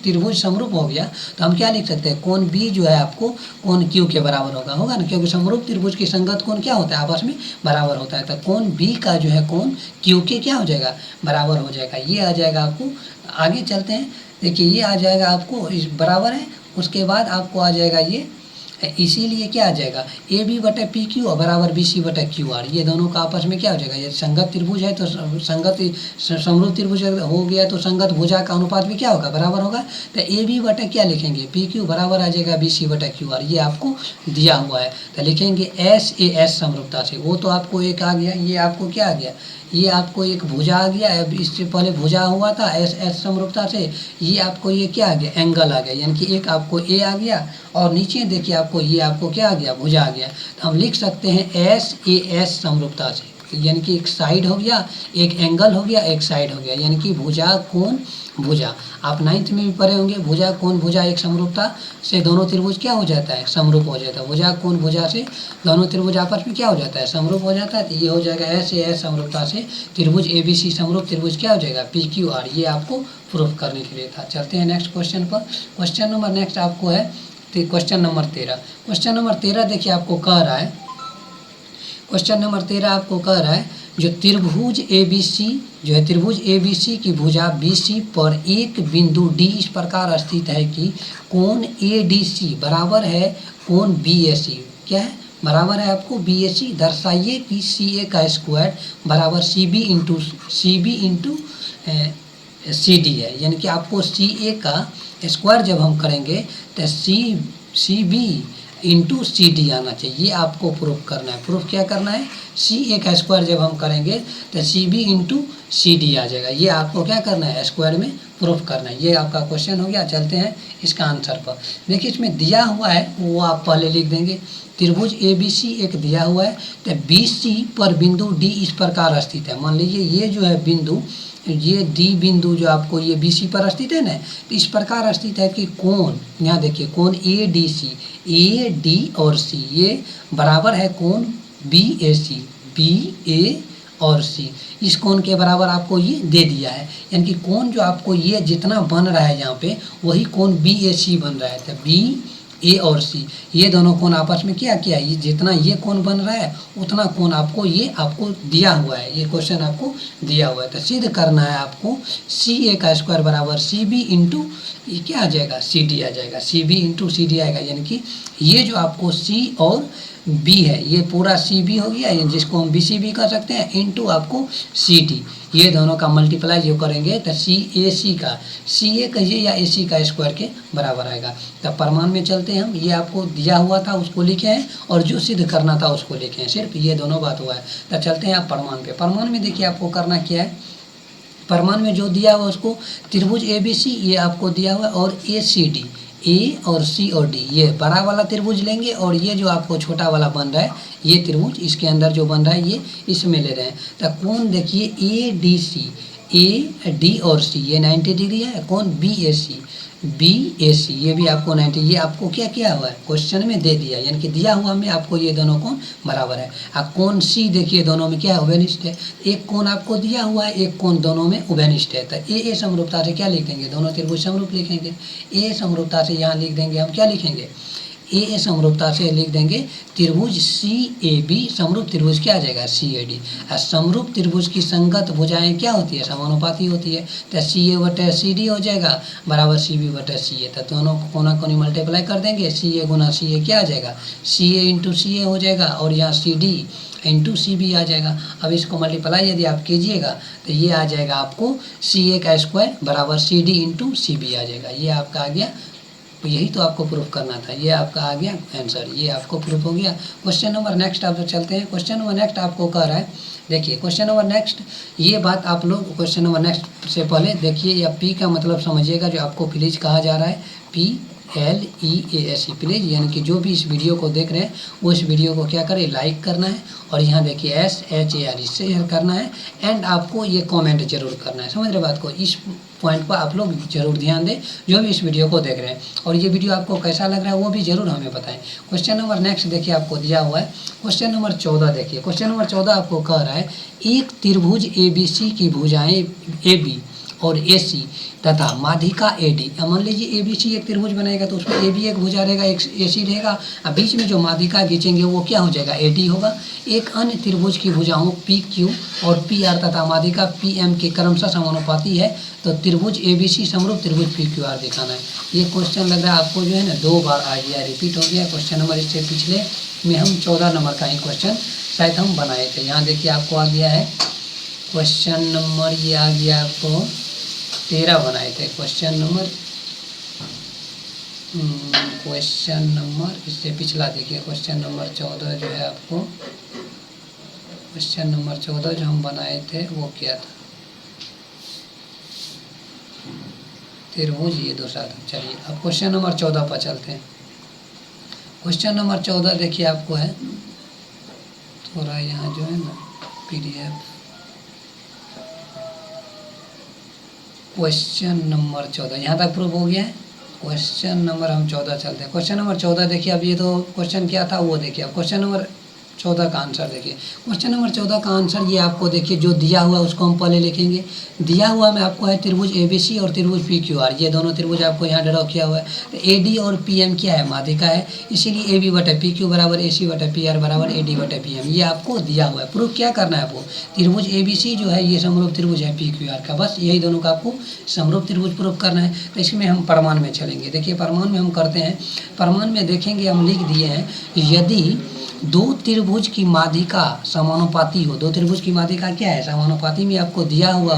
त्रिभुज समरूप हो गया तो हम क्या लिख सकते हैं, कोण बी जो है आपको कोण क्यू के बराबर होगा ना, क्योंकि समरूप त्रिभुज की संगत कोण क्या होता है, आपस में बराबर होता है। तो कोण बी का जो है कोण क्यू के क्या हो जाएगा, बराबर हो जाएगा। ये आ जाएगा आपको, आगे चलते हैं, देखिए ये आ जाएगा आपको इस बराबर है, उसके बाद आपको आ जाएगा ये, इसीलिए क्या आ जाएगा, ए बी बटे पी क्यू बराबर बी सी बटे क्यू आर। ये दोनों का आपस में क्या हो जाएगा, ये संगत त्रिभुज है तो संगत समरूप त्रिभुज हो गया तो संगत भुजा का अनुपात भी क्या होगा, बराबर होगा। तो ए बी बटे क्या लिखेंगे, पी क्यू बराबर आ जाएगा बी सी बटे क्यू आर। ये आपको दिया हुआ है तो लिखेंगे एस ए एस समरूपता से, वो तो आपको एक आ गया, ये आपको क्या आ गया, ये आपको एक भुजा आ गया, अब इससे पहले भुजा हुआ था एस एस समरूपता से, ये आपको ये क्या आ गया, एंगल आ गया, यानी कि एक आपको ए आ गया और नीचे देखिए आपको ये आपको क्या आ गया, भुजा आ गया। तो हम लिख सकते हैं एस ए एस समरूपता से, यानी कि एक साइड हो गया, एक एंगल हो गया, एक साइड हो गया, यानी कि भुजा कोण भुजा। आप 9th में भी पढ़े होंगे, भुजा कोण भुजा एक समरूपता से दोनों त्रिभुज क्या हो जाता है, समरूप हो जाता है। भुजा कोण भुजा से दोनों त्रिभुज आपस में क्या हो जाता है, समरूप हो जाता है। तो ये हो जाएगा एस ए एस समरूपता से त्रिभुज ए बी सी समरूप त्रिभुज क्या हो जाएगा, पी क्यू आर। ये आपको प्रूफ करने के लिए था। चलते हैं नेक्स्ट क्वेश्चन पर। क्वेश्चन नंबर नेक्स्ट आपको है क्वेश्चन नंबर 13। क्वेश्चन नंबर 13 देखिए आपको कह रहा है, क्वेश्चन नंबर 13 आपको कह रहा है जो त्रिभुज ए बी सी जो है, त्रिभुज ए बी सी की भुजा बी सी पर एक बिंदु डी इस प्रकार स्थित है कि कोण ए डी सी बराबर है कोण बी ए सी, क्या है, बराबर है आपको बी ए सी। दर्शाइए कि सी ए का स्क्वायर बराबर C B into C D है, यानी कि आपको सी ए का स्क्वायर जब हम करेंगे तो C B into C D आना चाहिए। ये आपको प्रूफ करना है। प्रूफ क्या करना है, सी ए का स्क्वायर जब हम करेंगे तो C B into C D आ जाएगा। ये आपको क्या करना है, स्क्वायर में प्रूफ करना है। ये आपका क्वेश्चन हो गया। चलते हैं इसका आंसर पर। देखिए इसमें दिया हुआ है वो आप पहले लिख देंगे। त्रिभुज ए बी सी एक दिया हुआ है तो बी सी पर बिंदु डी इस प्रकार स्थित है। मान लीजिए ये जो है बिंदु, ये डी बिंदु जो आपको ये बी सी पर स्थित है ना, तो इस प्रकार स्थित है कि कोण, यहाँ देखिए कोण A D C, A D और सी ये बराबर है कोण बी ए सी, बी ए और सी। इस कोण के बराबर आपको ये दे दिया है, यानी कि कोण जो आपको ये जितना बन रहा है यहाँ पे वही कोण बी ए सी बन रहा है। तो बी ए और सी ये दोनों कोण आपस में क्या किया, ये जितना ये कोण बन रहा है उतना कोण आपको ये आपको दिया हुआ है। ये क्वेश्चन आपको दिया हुआ है तो सिद्ध करना है आपको सी ए का स्क्वायर बराबर सी बी इंटू ये क्या आ जाएगा, सी डी आ जाएगा। C B into C D आएगा, यानी कि ये जो आपको सी और बी है ये पूरा सी बी हो गया, जिसको हम बी सी बी कह सकते हैं, इंटू आपको सी डी। ये दोनों का मल्टीप्लाई जो करेंगे तो सी ए सी का, सी ए कहिए या ए सी का स्क्वायर के बराबर आएगा। तब प्रमाण में चलते हैं हम। ये आपको दिया हुआ था उसको लिखे हैं और जो सिद्ध करना था उसको लिखे हैं, सिर्फ ये दोनों बात हुआ है। तो चलते हैं आप प्रमाण पे। प्रमाण में देखिए आपको करना क्या है, प्रमाण में जो दिया हुआ उसको त्रिभुज ए बी सी ये आपको दिया हुआ है और ए सी डी, ए और सी और डी ये बड़ा वाला त्रिभुज लेंगे और ये जो आपको छोटा वाला बन रहा है ये त्रिभुज इसके अंदर जो बन रहा है ये इसमें ले रहे हैं। तो कोण देखिए A D C, A D और सी ये 90 डिग्री है। कोण बी ए सी, बी ए सी ये भी आपको 90, ये आपको क्या किया हुआ है क्वेश्चन में दे दिया, यानी कि दिया हुआ में आपको ये दोनों कोण बराबर है। अब कोण सी देखिए दोनों में क्या है, उभयनिष्ठ है। एक कोण आपको दिया हुआ है, एक कोण दोनों में उभयनिष्ठ है। तो ए समरूपता से क्या लिख देंगे, दोनों त्रिभुज समरूप लिखेंगे। ए समरूपता से यहाँ लिख देंगे हम क्या लिखेंगे, ए समरूपता से लिख देंगे त्रिभुज सी ए बी समरूप त्रिभुज क्या आ जाएगा, सी ए डी। समरूप त्रिभुज की संगत भुजाएं क्या होती है, समानुपाती होती है। तो सी ए बटे सी डी हो जाएगा बराबर सी बी बटे सी ए। तो दोनों को कोना कोनी मल्टीप्लाई कर देंगे, सी ए गुना सी ए क्या आ जाएगा, सी ए इंटू सी ए हो जाएगा और यहाँ C D into C B आ जाएगा। अब इसको मल्टीप्लाई यदि आप कीजिएगा तो ये आ जाएगा आपको सी ए का स्क्वायर बराबर C D into C B आ जाएगा। ये आपका आ गया, तो यही तो आपको प्रूफ करना था। ये आपका आ गया आंसर, ये आपको प्रूफ हो गया। क्वेश्चन नंबर नेक्स्ट आप चलते हैं। क्वेश्चन नंबर नेक्स्ट आपको कह रहा है, देखिए क्वेश्चन नंबर नेक्स्ट, ये बात आप लोग क्वेश्चन नंबर नेक्स्ट से पहले देखिए या पी का मतलब समझिएगा, जो आपको प्लीज कहा जा रहा है पी LEASE प्लीज़, यानी कि जो भी इस वीडियो को देख रहे हैं वो इस वीडियो को क्या करें, लाइक करना है, और यहाँ देखिए SHARE शेयर करना है, एंड आपको ये कमेंट जरूर करना है। समझ रहे बात को, इस पॉइंट पर आप लोग जरूर ध्यान दें जो भी इस वीडियो को देख रहे हैं, और ये वीडियो आपको कैसा लग रहा है वो भी जरूर हमें बताएं। क्वेश्चन नंबर नेक्स्ट देखिए आपको दिया हुआ है, क्वेश्चन नंबर 14 देखिए। क्वेश्चन नंबर 14 आपको कह रहा है एक त्रिभुज ABC की भुजाएं AB और AC तथा माध्यिका AD। अब मान लीजिए ABC एक त्रिभुज बनाएगा तो उसमें AB एक भुजा रहेगा, एक AC रहेगा, अब बीच में जो माध्यिका खींचेंगे वो क्या हो जाएगा, AD होगा। एक अन्य त्रिभुज की भुजाओं PQ और PR तथा माध्यिका PM के क्रमशः समानुपाती है, तो त्रिभुज ABC समरूप त्रिभुज PQR दिखाना है। ये क्वेश्चन लग रहा है आपको जो है ना 2 बार आ गया, रिपीट हो गया क्वेश्चन नंबर। इससे पिछले में हम 14 नंबर का ही क्वेश्चन शायद हम बनाए थे। यहाँ देखिए आपको आ गया है क्वेश्चन नंबर, ये आ गया आपको 13 बनाए थे क्वेश्चन नंबर इससे पिछला देखिए क्वेश्चन नंबर 14 जो है आपको, क्वेश्चन नंबर 14 जो हम बनाए थे वो क्या था, त्रिभुज ये दूसरा था। चलिए अब क्वेश्चन नंबर 14 पर चलते हैं। क्वेश्चन नंबर 14 देखिए आपको है, थोड़ा यहाँ जो है ना PDF, क्वेश्चन नंबर 14 यहाँ तक प्रूफ हो गया है। क्वेश्चन नंबर हम 14 चलते हैं। क्वेश्चन नंबर 14 देखिए, अब ये तो क्वेश्चन क्या था वो देखिए, अब क्वेश्चन नंबर 14 का आंसर देखिए। क्वेश्चन नंबर 14 का आंसर ये आपको देखिए जो दिया हुआ है उसको हम पहले लिखेंगे। दिया हुआ में आपको है त्रिभुज ABC और त्रिभुज PQR, ये दोनों त्रिभुज आपको यहाँ ड्रॉ किया हुआ है। तो AD और PM क्या है, माध्यिका है, इसीलिए AB/PQ बराबर AC/PR बराबर AD/PM, ये आपको दिया हुआ है। प्रूफ क्या करना है आपको, त्रिभुज ABC जो है ये समरूप त्रिभुज है PQR का, बस यही दोनों का आपको समरूप त्रिभुज प्रूफ करना है। तो इसमें हम प्रमाण में चलेंगे। देखिए प्रमाण में हम करते हैं, प्रमाण में देखेंगे हम लिख दिए हैं, यदि दो त्रिभुज की माध्यिका समानुपाती हो, दो त्रिभुज की माध्यिका क्या है, समानुपाती में आपको दिया हुआ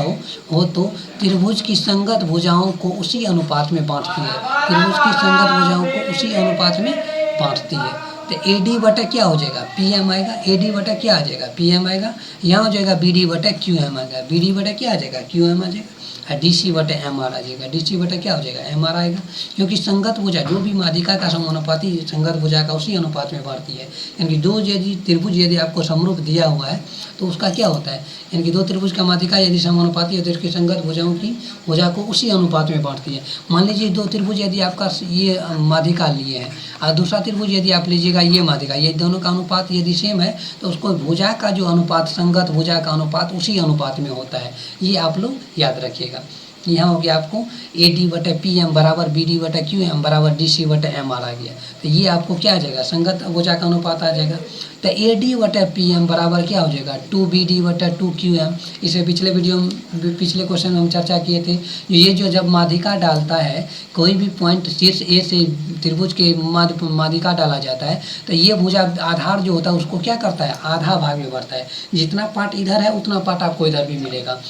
हो तो त्रिभुज की संगत भुजाओं को उसी अनुपात में बांटती है, त्रिभुज की संगत भुजाओं को उसी अनुपात में बांटती है। तो AD क्या हो जाएगा, PM आएगा, AD क्या आ जाएगा, PM आएगा, यहाँ हो जाएगा BD/QM आएगा, BD क्या आ जाएगा, QM आ जाएगा, DC/MR आ जाएगा, DC क्या हो जाएगा, MR आएगा। क्योंकि संगत भुजा जो भी माध्यिका का समानुपाती संगत भुजा का उसी अनुपात में बढ़ती है। यानी कि दो यदि त्रिभुज यदि आपको समरूप दिया हुआ है तो उसका क्या होता है, यानी कि दो त्रिभुज का माध्यिका यदि समानुपाती है तो इसकी संगत भुजाओं की भुजा को उसी अनुपात में बांटती है। मान लीजिए दो त्रिभुज यदि आपका ये माध्यिका लिए हैं और दूसरा त्रिभुज यदि आप लीजिएगा ये माध्यिका, ये दोनों का अनुपात यदि सेम है तो उसको भुजा का जो अनुपात, संगत भुजा का अनुपात उसी अनुपात में होता है। ये आप लोग याद रखिएगा। यहाँ हो गया आपको AD/PM बराबर BD/QM बराबर DC/MR आ गया। तो ये आपको क्या आ जाएगा, संगत भुजा का अनुपात आ जाएगा। तो AD/PM बराबर क्या हो जाएगा, 2BD/2QM। इसे पिछले पिछले क्वेश्चन में हम चर्चा किए थे। ये जो जब माध्यिका डालता है, कोई भी पॉइंट शीर्ष A से त्रिभुज के माध्यिका डाला जाता है तो ये भुजा आधार जो होता है उसको क्या करता है, आधा भाग में बढ़ता है। जितना पार्ट इधर है उतना पार्ट आपको इधर भी मिलेगा।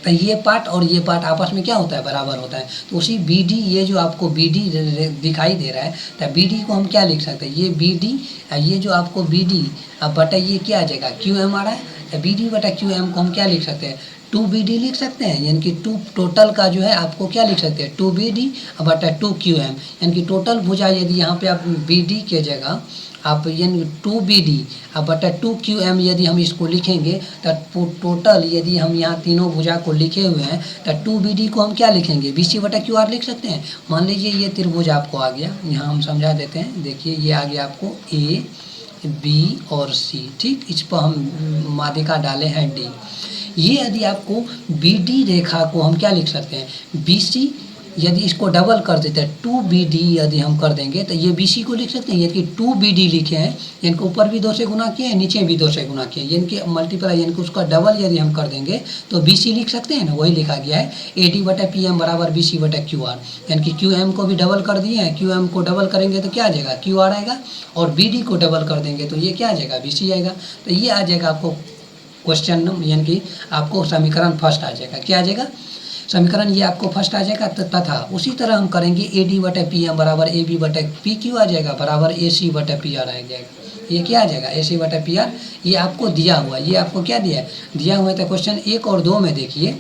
तो ये पार्ट और ये पार्ट आपस में क्या होता है, बराबर होता है। तो उसी BD, ये जो आपको BD दिखाई दे रहा है, तो BD को हम क्या लिख सकते हैं, ये BD, ये जो आपको BD बटा ये क्या आ जाएगा, QM आ रहा है। तो BD/QM को हम क्या लिख सकते हैं, 2BD लिख सकते हैं। यानी कि 2 टोटल का जो है आपको क्या लिख सकते हैं, 2BD/2QM। यानी कि टोटल भुजा यदि यहाँ पे आप BD के जगह आप यानी 2BD/2QM यदि हम इसको लिखेंगे तो टोटल यदि हम यहाँ तीनों भुजा को लिखे हुए हैं तो 2BD को हम क्या लिखेंगे, BC/QR लिख सकते हैं। मान लीजिए ये त्रिभुज आपको आ गया, यहाँ हम समझा देते हैं। देखिए ये आ गया आपको A, B और C, ठीक। इस पर हम माध्यिका डाले हैं D। ये यदि आपको BD रेखा को हम क्या लिख सकते हैं, BC, यदि इसको डबल कर देते हैं 2BD यदि हम कर देंगे तो ये BC को लिख सकते हैं। यानी कि 2BD लिखे हैं, यानी कि ऊपर भी 2 से गुना किए हैं, नीचे भी 2 से गुना किए हैं, यानी कि मल्टीप्लाई, यानी कि उसका डबल यदि हम कर देंगे तो BC लिख सकते हैं ना। वही लिखा गया है AD/PM बराबर BC/QR। यानी कि QM को भी डबल कर दिए हैं, QM को डबल करेंगे तो क्या आ जाएगा, QR आएगा, और BD को डबल कर देंगे तो ये क्या आ जाएगा, BC आएगा। तो ये आ जाएगा आपको क्वेश्चन, यानी कि आपको समीकरण फर्स्ट आ जाएगा। क्या आ जाएगा, समीकरण ये आपको फर्स्ट आ जाएगा। तथा उसी तरह हम करेंगे AD/PM बराबर AB/PQ आ जाएगा बराबर AC/PR आ जाएगा। ये क्या आ जाएगा, AC/PR। ये आपको दिया हुआ, ये आपको क्या दिया है, दिया हुआ है। तो क्वेश्चन 1 और 2 में देखिए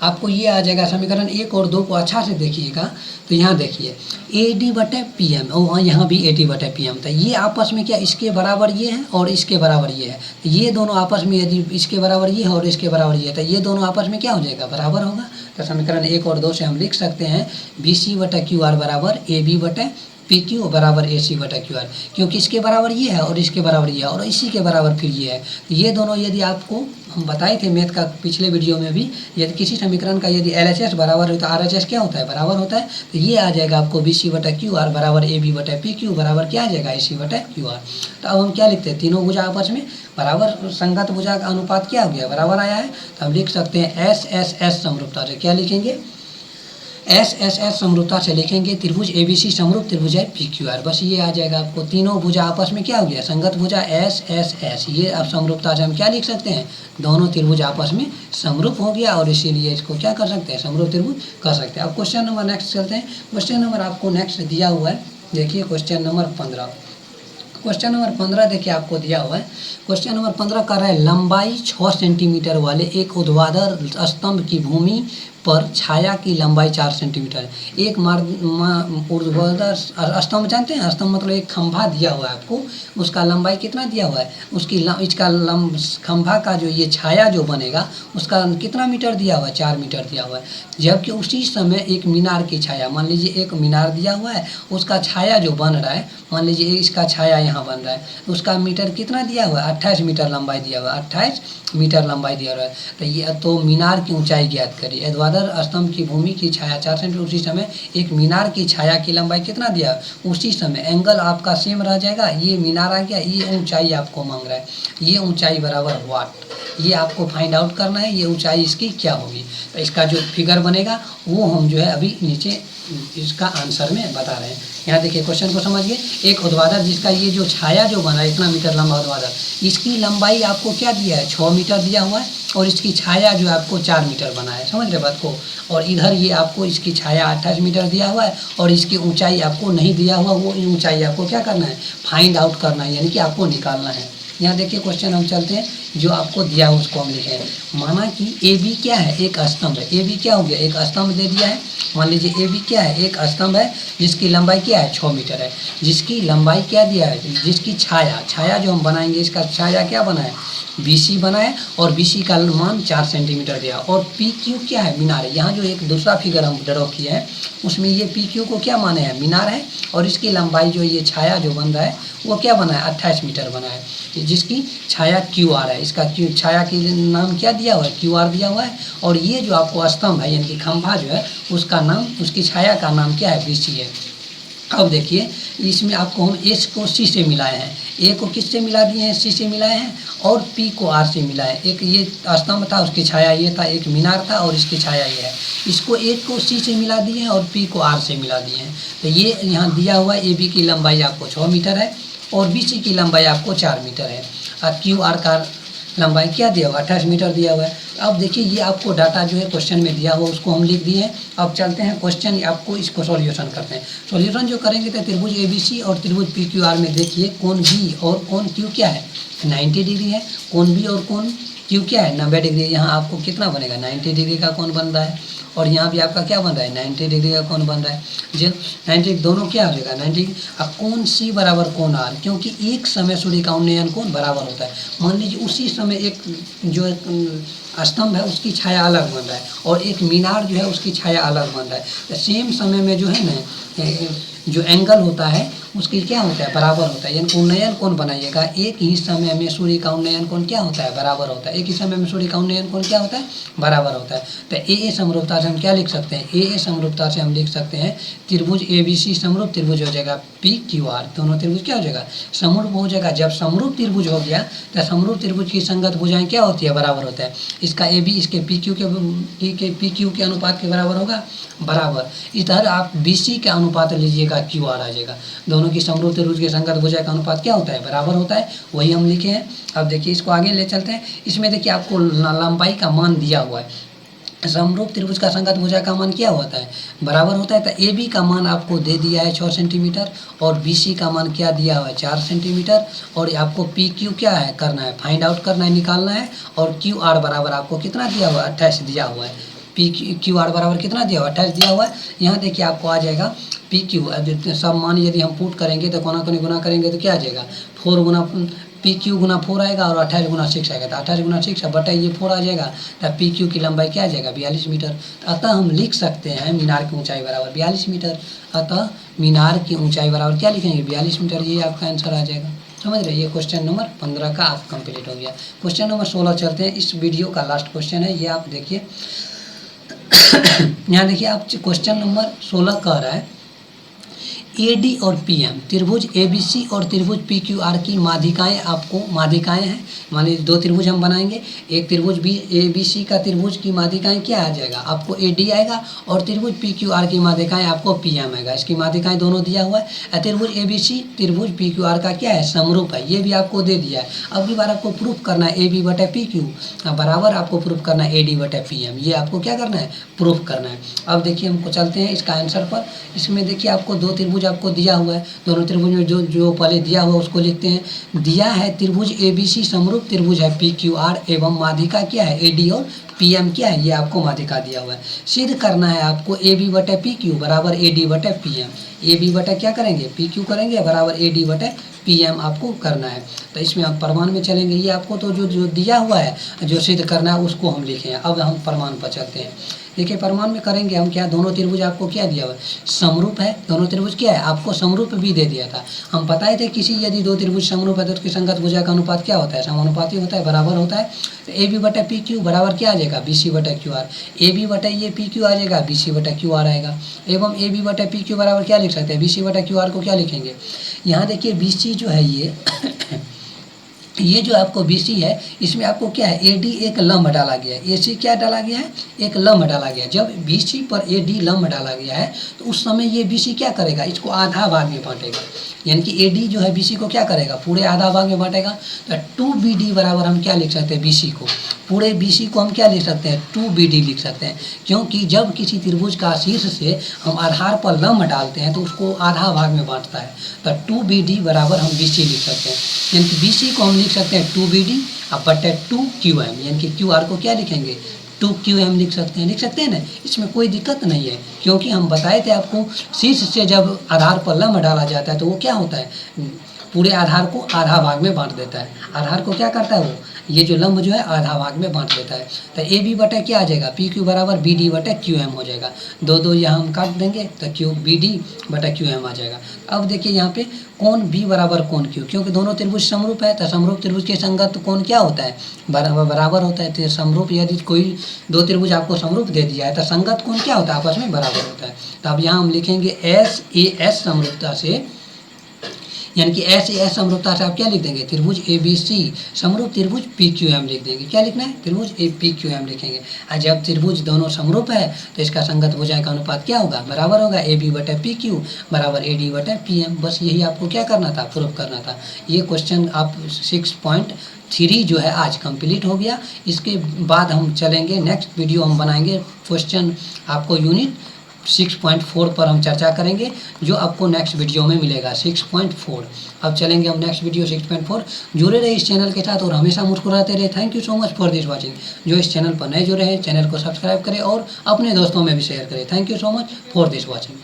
आपको ये आ जाएगा समीकरण 1 और 2 को अच्छा से देखिएगा। तो यहाँ देखिए AD/PM और यहाँ भी AD/PM था, ये आपस में क्या इसके बराबर ये है और इसके बराबर ये है। तो ये दोनों आपस में यदि इसके बराबर ये है और इसके बराबर ये है तो ये दोनों आपस में क्या हो जाएगा, बराबर होगा। तो समीकरण 1 और 2 से हम लिख सकते हैं BC/QR बराबर AB/PQ बराबर AC/QR, क्योंकि इसके बराबर ये है और इसके बराबर ये है और इसी के बराबर फिर ये है। तो ये दोनों यदि आपको हम बताए थे मैथ का पिछले वीडियो में भी, यदि किसी समीकरण का यदि LHS बराबर हो तो RHS क्या होता है, बराबर होता है। तो ये आ जाएगा आपको BC/QR बराबर AB/PQ बराबर क्या आ जाएगा AC/QR। तो अब हम क्या लिखते हैं, तीनों भुजा आपस में बराबर संगत भुजा का अनुपात क्या हो गया, बराबर आया है। तो हम लिख सकते हैं SSS समरूपता से क्या लिखेंगे, SSS समरूपता से लिखेंगे त्रिभुज ABC समरूप त्रिभुज है PQR। बस ये आ जाएगा आपको, तीनों भुजा आपस में क्या हो गया, संगत भुजा SSS। ये अब समरूपता से हम क्या लिख सकते हैं, दोनों त्रिभुज आपस में समरूप हो गया और इसीलिए इसको क्या कर सकते हैं, समरूप त्रिभुज कर सकते हैं। अब क्वेश्चन नंबर नेक्स्ट चलते हैं। क्वेश्चन नंबर आपको नेक्स्ट दिया हुआ है, देखिए क्वेश्चन नंबर 15। क्वेश्चन नंबर 15 देखिए आपको दिया हुआ है। क्वेश्चन नंबर 15 कर रहा है लंबाई 6 सेंटीमीटर वाले एक ऊर्ध्वाधर स्तंभ की भूमि पर छाया की लंबाई 4 सेंटीमीटर है। एक ऊर्ध्वाधर स्तंभ जानते हैं, स्तंभ मतलब एक खंभा दिया हुआ है आपको, उसका लंबाई कितना दिया हुआ है, उसकी इसका खंभा का जो ये छाया जो बनेगा उसका कितना मीटर दिया हुआ है, 4 मीटर दिया हुआ है। जबकि उसी समय एक मीनार की छाया, मान लीजिए एक मीनार दिया हुआ है, उसका छाया जो बन रहा है, मान लीजिए इसका छाया यहाँ बन रहा है, उसका मीटर कितना दिया हुआ है, 28 मीटर लंबाई दिया हुआ है, 28 मीटर लंबाई दिया हुआ है। तो ये तो मीनार की ऊंचाई ज्ञात करिए। ऊर्ध्वाधर स्तंभ की भूमि की छाया 4 सेंटीमीटर, उसी समय एक मीनार की छाया की लंबाई कितना दिया, उसी समय एंगल आपका सेम रह जाएगा। ये मीनार आ गया, ये ऊंचाई आपको मांग रहा है, ये ऊंचाई बराबर वाट, ये आपको फाइंड आउट करना है, ये ऊंचाई इसकी क्या होगी। तो इसका जो फिगर बनेगा वो हम जो है अभी नीचे इसका आंसर में बता रहे हैं। यहाँ देखिए क्वेश्चन को समझिए, एक ऊर्ध्वाधर जिसका ये जो छाया जो बना है इतना मीटर लंबा ऊर्ध्वाधर, इसकी लंबाई आपको क्या दिया है, 6 मीटर दिया हुआ है और इसकी छाया जो है आपको 4 मीटर बना है, समझ रहे बात को। और इधर ये आपको इसकी छाया 28 मीटर दिया हुआ है और इसकी ऊंचाई आपको नहीं दिया हुआ, वो ऊंचाई आपको क्या करना है, फाइंड आउट करना है, यानी कि आपको निकालना है। यहाँ देखिए क्वेश्चन हम चलते हैं, जो आपको दिया है उसको हम लिखें। माना कि AB क्या है, एक स्तंभ है। AB क्या हो गया, एक स्तंभ दे दिया है। मान लीजिए AB क्या है, एक स्तंभ है जिसकी लंबाई क्या है, 6 मीटर है। जिसकी लंबाई क्या दिया है, जिसकी छाया जो हम बनाएंगे, इसका छाया क्या बना है, BC बना है और BC का मान 4 सेंटीमीटर दिया। और PQ क्या है, मीनार है। यहाँ जो एक दूसरा फिगर हम ड्रॉ किया है उसमें ये PQ को क्या माने हैं, मीनार है और इसकी लंबाई जो ये छाया जो बन रहा है वो क्या बना है, 28 मीटर बना है, जिसकी छाया QR है। इसका छाया की नाम क्या दिया हुआ है, QR दिया हुआ है। और ये जो आपको स्तंभ है यानी कि खंभा जो है उसका नाम, उसकी छाया का नाम क्या है, BC है। अब देखिए इसमें आपको हम S को C से मिलाए हैं, A को किससे मिला दिए हैं, C से मिलाए हैं और P को R से मिलाए। एक ये स्तंभ था, उसकी छाया ये था, एक मीनार था और इसकी छाया ये है। इसको एक को C से मिला दिए हैं और P को R से मिला दिए हैं। तो ये यहाँ दिया हुआ है AB की लंबाई आपको 6 मीटर है और BC की लंबाई आपको 4 मीटर है और QR का लंबाई क्या दिया हुआ, 28 मीटर दिया हुआ है। अब देखिए ये आपको डाटा जो है क्वेश्चन में दिया हुआ उसको हम लिख दिए हैं। अब चलते हैं क्वेश्चन, आपको इसको सॉल्यूशन करते हैं। सॉल्यूशन जो करेंगे तो त्रिभुज ABC और त्रिभुज PQR में देखिए कोण B और कोण Q क्या है, 90 डिग्री है। कोण B और कोण Q क्या है, 90 डिग्री। यहाँ आपको कितना बनेगा, 90 डिग्री का कोण बन रहा है और यहाँ भी आपका क्या बन रहा है, 90 डिग्री का कोण बन रहा है। जो 90 दोनों क्या हो जाएगा 90। अब कोण C बराबर कोण R, क्योंकि एक समय सूर्य का उन्नयन कोण बराबर होता है। मान लीजिए उसी समय एक जो स्तंभ है उसकी छाया अलग बन रहा है और एक मीनार जो है उसकी छाया अलग बन रहा है। तो सेम समय में जो है ना जो एंगल होता है उसकी क्या होता है, बराबर होता है। यानी उन्नयन कोण बनाइएगा, एक ही समय में सूर्य का उन्नयन कोण क्या होता है, बराबर होता है। एक ही समय में सूर्य का उन्नयन कोण क्या होता है, बराबर होता है। तो AA समरूपता से हम क्या लिख सकते हैं, AA समरूपता से हम लिख सकते हैं त्रिभुज ABC समरूप त्रिभुज हो जाएगा PQR। दोनों त्रिभुज क्या हो जाएगा, समरूप हो जाएगा। जब समरूप त्रिभुज हो गया तो समरूप त्रिभुज की संगत भुजाएं क्या होती है, बराबर होता है। इसका AB इसके PQ के अनुपात के बराबर होगा, बराबर। इधर आप BC का अनुपात लीजिएगा, QR आ जाएगा। दोनों की समरूप त्रिभुज की संगत भुजा का अनुपात क्या होता है, बराबर होता है, वही हम लिखे हैं। अब देखिए इसको आगे ले चलते हैं। इसमें देखिए आपको लंबाई का मान दिया हुआ है, समरूप त्रिभुज का संगत भुजा का मान क्या होता है, बराबर होता है। तो AB का मान आपको दे दिया है 6 सेंटीमीटर और BC का मान क्या दिया हुआ है, 4 सेंटीमीटर। और आपको PQ क्या है करना है, फाइंड आउट करना है, निकालना है। और QR बराबर आपको कितना दिया हुआ है, 28 दिया हुआ है। पी क्यू आर बराबर कितना दिया हुआ 28 दिया हुआ है। यहाँ देखिए आपको आ जाएगा पी क्यू, सब मान यदि हम पुट करेंगे तो कोना कोनी गुना करेंगे तो क्या आ जाएगा 4 गुना पी क्यू गुना 4 आएगा और 28 गुना 6 आएगा। तो 28 गुना 6 बटा ये 4 आ जाएगा। तब पी क्यू की लंबाई क्या आ जाएगा 42 मीटर। अतः हम लिख सकते हैं मीनार की ऊंचाई बराबर 42 मीटर। अतः मीनार की ऊंचाई बराबर क्या लिखेंगे 42 मीटर। ये आपका आंसर आ जाएगा। समझ रहे, ये क्वेश्चन नंबर 15 का आप कंप्लीट हो गया। क्वेश्चन नंबर 16 चलते हैं। इस वीडियो का लास्ट क्वेश्चन है, ये आप देखिए। यहाँ देखिए आप क्वेश्चन नंबर 16 कह रहा है AD और PM त्रिभुज ABC और त्रिभुज PQR की माध्यिकाएं आपको माध्यिकाएं हैं। मान लीजिए 2 त्रिभुज हम बनाएंगे, एक त्रिभुज ABC का त्रिभुज की माध्यिकाएं क्या आ जाएगा आपको AD आएगा और त्रिभुज PQR की माध्यिकाएं आपको PM आएगा। इसकी माध्यिकाएं दोनों दिया हुआ है। त्रिभुज ABC त्रिभुज PQR का क्या है समरूप है, ये भी आपको दे दिया है। अब की बार आपको प्रूफ करना है AB बटा PQ बराबर आपको प्रूफ करना है AD बटा PM। ये आपको क्या करना है प्रूफ करना है। अब देखिए हमको चलते हैं इसका आंसर पर। इसमें देखिए आपको 2 त्रिभुज आपको दिया हुआ है। दोनों त्रिभुज में जो पहले दिया हुआ है उसको लिखते हैं। दिया है त्रिभुज ABC समरूप त्रिभुज है PQR एवं माध्यिका क्या है AD और PM क्या है, ये आपको माध्यिका दिया हुआ है। सिद्ध करना है आपको AB बटा PQ बराबर AD बटा PM। AB बटा क्या करेंगे PQ करेंगे बराबर AD बटा PM आपको करना है। तो इसमें आप प्रमाण में चलेंगे। ये आपको तो जो दिया हुआ है जो सिद्ध करना है उसको हम लिखे हैं। अब हम प्रमाण पर चलते हैं। देखिए प्रमाण में करेंगे हम क्या, दोनों त्रिभुज आपको क्या दिया हुआ है समरूप है। दोनों त्रिभुज क्या है आपको समरूप भी दे दिया था। हम बताए थे किसी यदि 2 त्रिभुज समरूप है तो उसकी संगत भुजा का अनुपात क्या होता है समानुपाती होता है, बराबर होता है। तो AB बटा PQ बराबर क्या आ जाएगा BC बटा QR। AB बटा ये PQ आ जाएगा BC बटा QR आएगा। एवं AB बटा PQ बराबर क्या लिख सकते हैं BC बटा QR को क्या लिखेंगे। यहाँ देखिए BC जो है ये जो आपको BC है इसमें आपको क्या है AD एक लंब डाला गया है, AC क्या डाला गया है एक लंब डाला गया है। जब BC पर AD लंब डाला गया है तो उस समय ये BC क्या करेगा इसको आधा भाग में बांटेगा। यानी कि AD जो है BC को क्या करेगा पूरे आधा भाग में बांटेगा। तो 2BD बराबर हम क्या लिख सकते हैं BC को, पूरे BC को हम क्या लिख सकते हैं 2BD लिख सकते हैं। क्योंकि जब किसी त्रिभुज का शीर्ष से हम आधार पर लंब डालते हैं तो उसको आधा भाग में बांटता है। तो 2BD बराबर हम BC लिख सकते हैं। यानी कि BC को हम लिख सकते हैं 2BD अब बटे 2QM। यानी कि QR को क्या लिखेंगे 2QM लिख सकते हैं ना। इसमें कोई दिक्कत नहीं है क्योंकि हम बताए थे आपको शीर्ष से जब आधार पर लंब डाला जाता है तो वो क्या होता है पूरे आधार को आधा भाग में बांट देता है। आधार को क्या करता है वो ये जो लंब जो है आधा भाग में बांट देता है। तो AB बटा क्या आ जाएगा PQ बराबर BD बटा QM हो जाएगा। 2 यहाँ हम काट देंगे तो BD बटा QM आ जाएगा। अब देखिए यहाँ पे कोण B बराबर कोण Q, क्योंकि दोनों त्रिभुज समरूप है तो समरूप त्रिभुज के संगत कोण क्या होता है बराबर होता है। तो समरूप यदि कोई 2 त्रिभुज आपको समरूप दे दिया है तो संगत कोण क्या होता है आपस में बराबर होता है। तो अब यहाँ हम लिखेंगे SAS समरूपता से, यानी कि SAS समरूपता से आप क्या लिख देंगे त्रिभुज ABC समरूप त्रिभुज PQM लिख देंगे। क्या लिखना है त्रिभुज PQM लिखेंगे। और जब त्रिभुज दोनों समरूप है तो इसका संगत भुजाएं का अनुपात क्या होगा बराबर होगा AB बटा PQ बराबर AD बटा PM। बस यही आपको क्या करना था प्रूफ करना था। ये क्वेश्चन आप 6.3 जो है आज कंप्लीट हो गया। इसके बाद हम चलेंगे नेक्स्ट वीडियो हम बनाएंगे क्वेश्चन आपको यूनिट 6.4 पर हम चर्चा करेंगे जो आपको नेक्स्ट वीडियो में मिलेगा 6.4। अब चलेंगे हम नेक्स्ट वीडियो 6.4। जुड़े रहे इस चैनल के साथ और हमेशा मुस्कुराते रहे। Thank you so much for this watching. जो इस चैनल पर नए जुड़े हैं चैनल को सब्सक्राइब करें और अपने दोस्तों में भी शेयर करें। Thank you so much for this watching.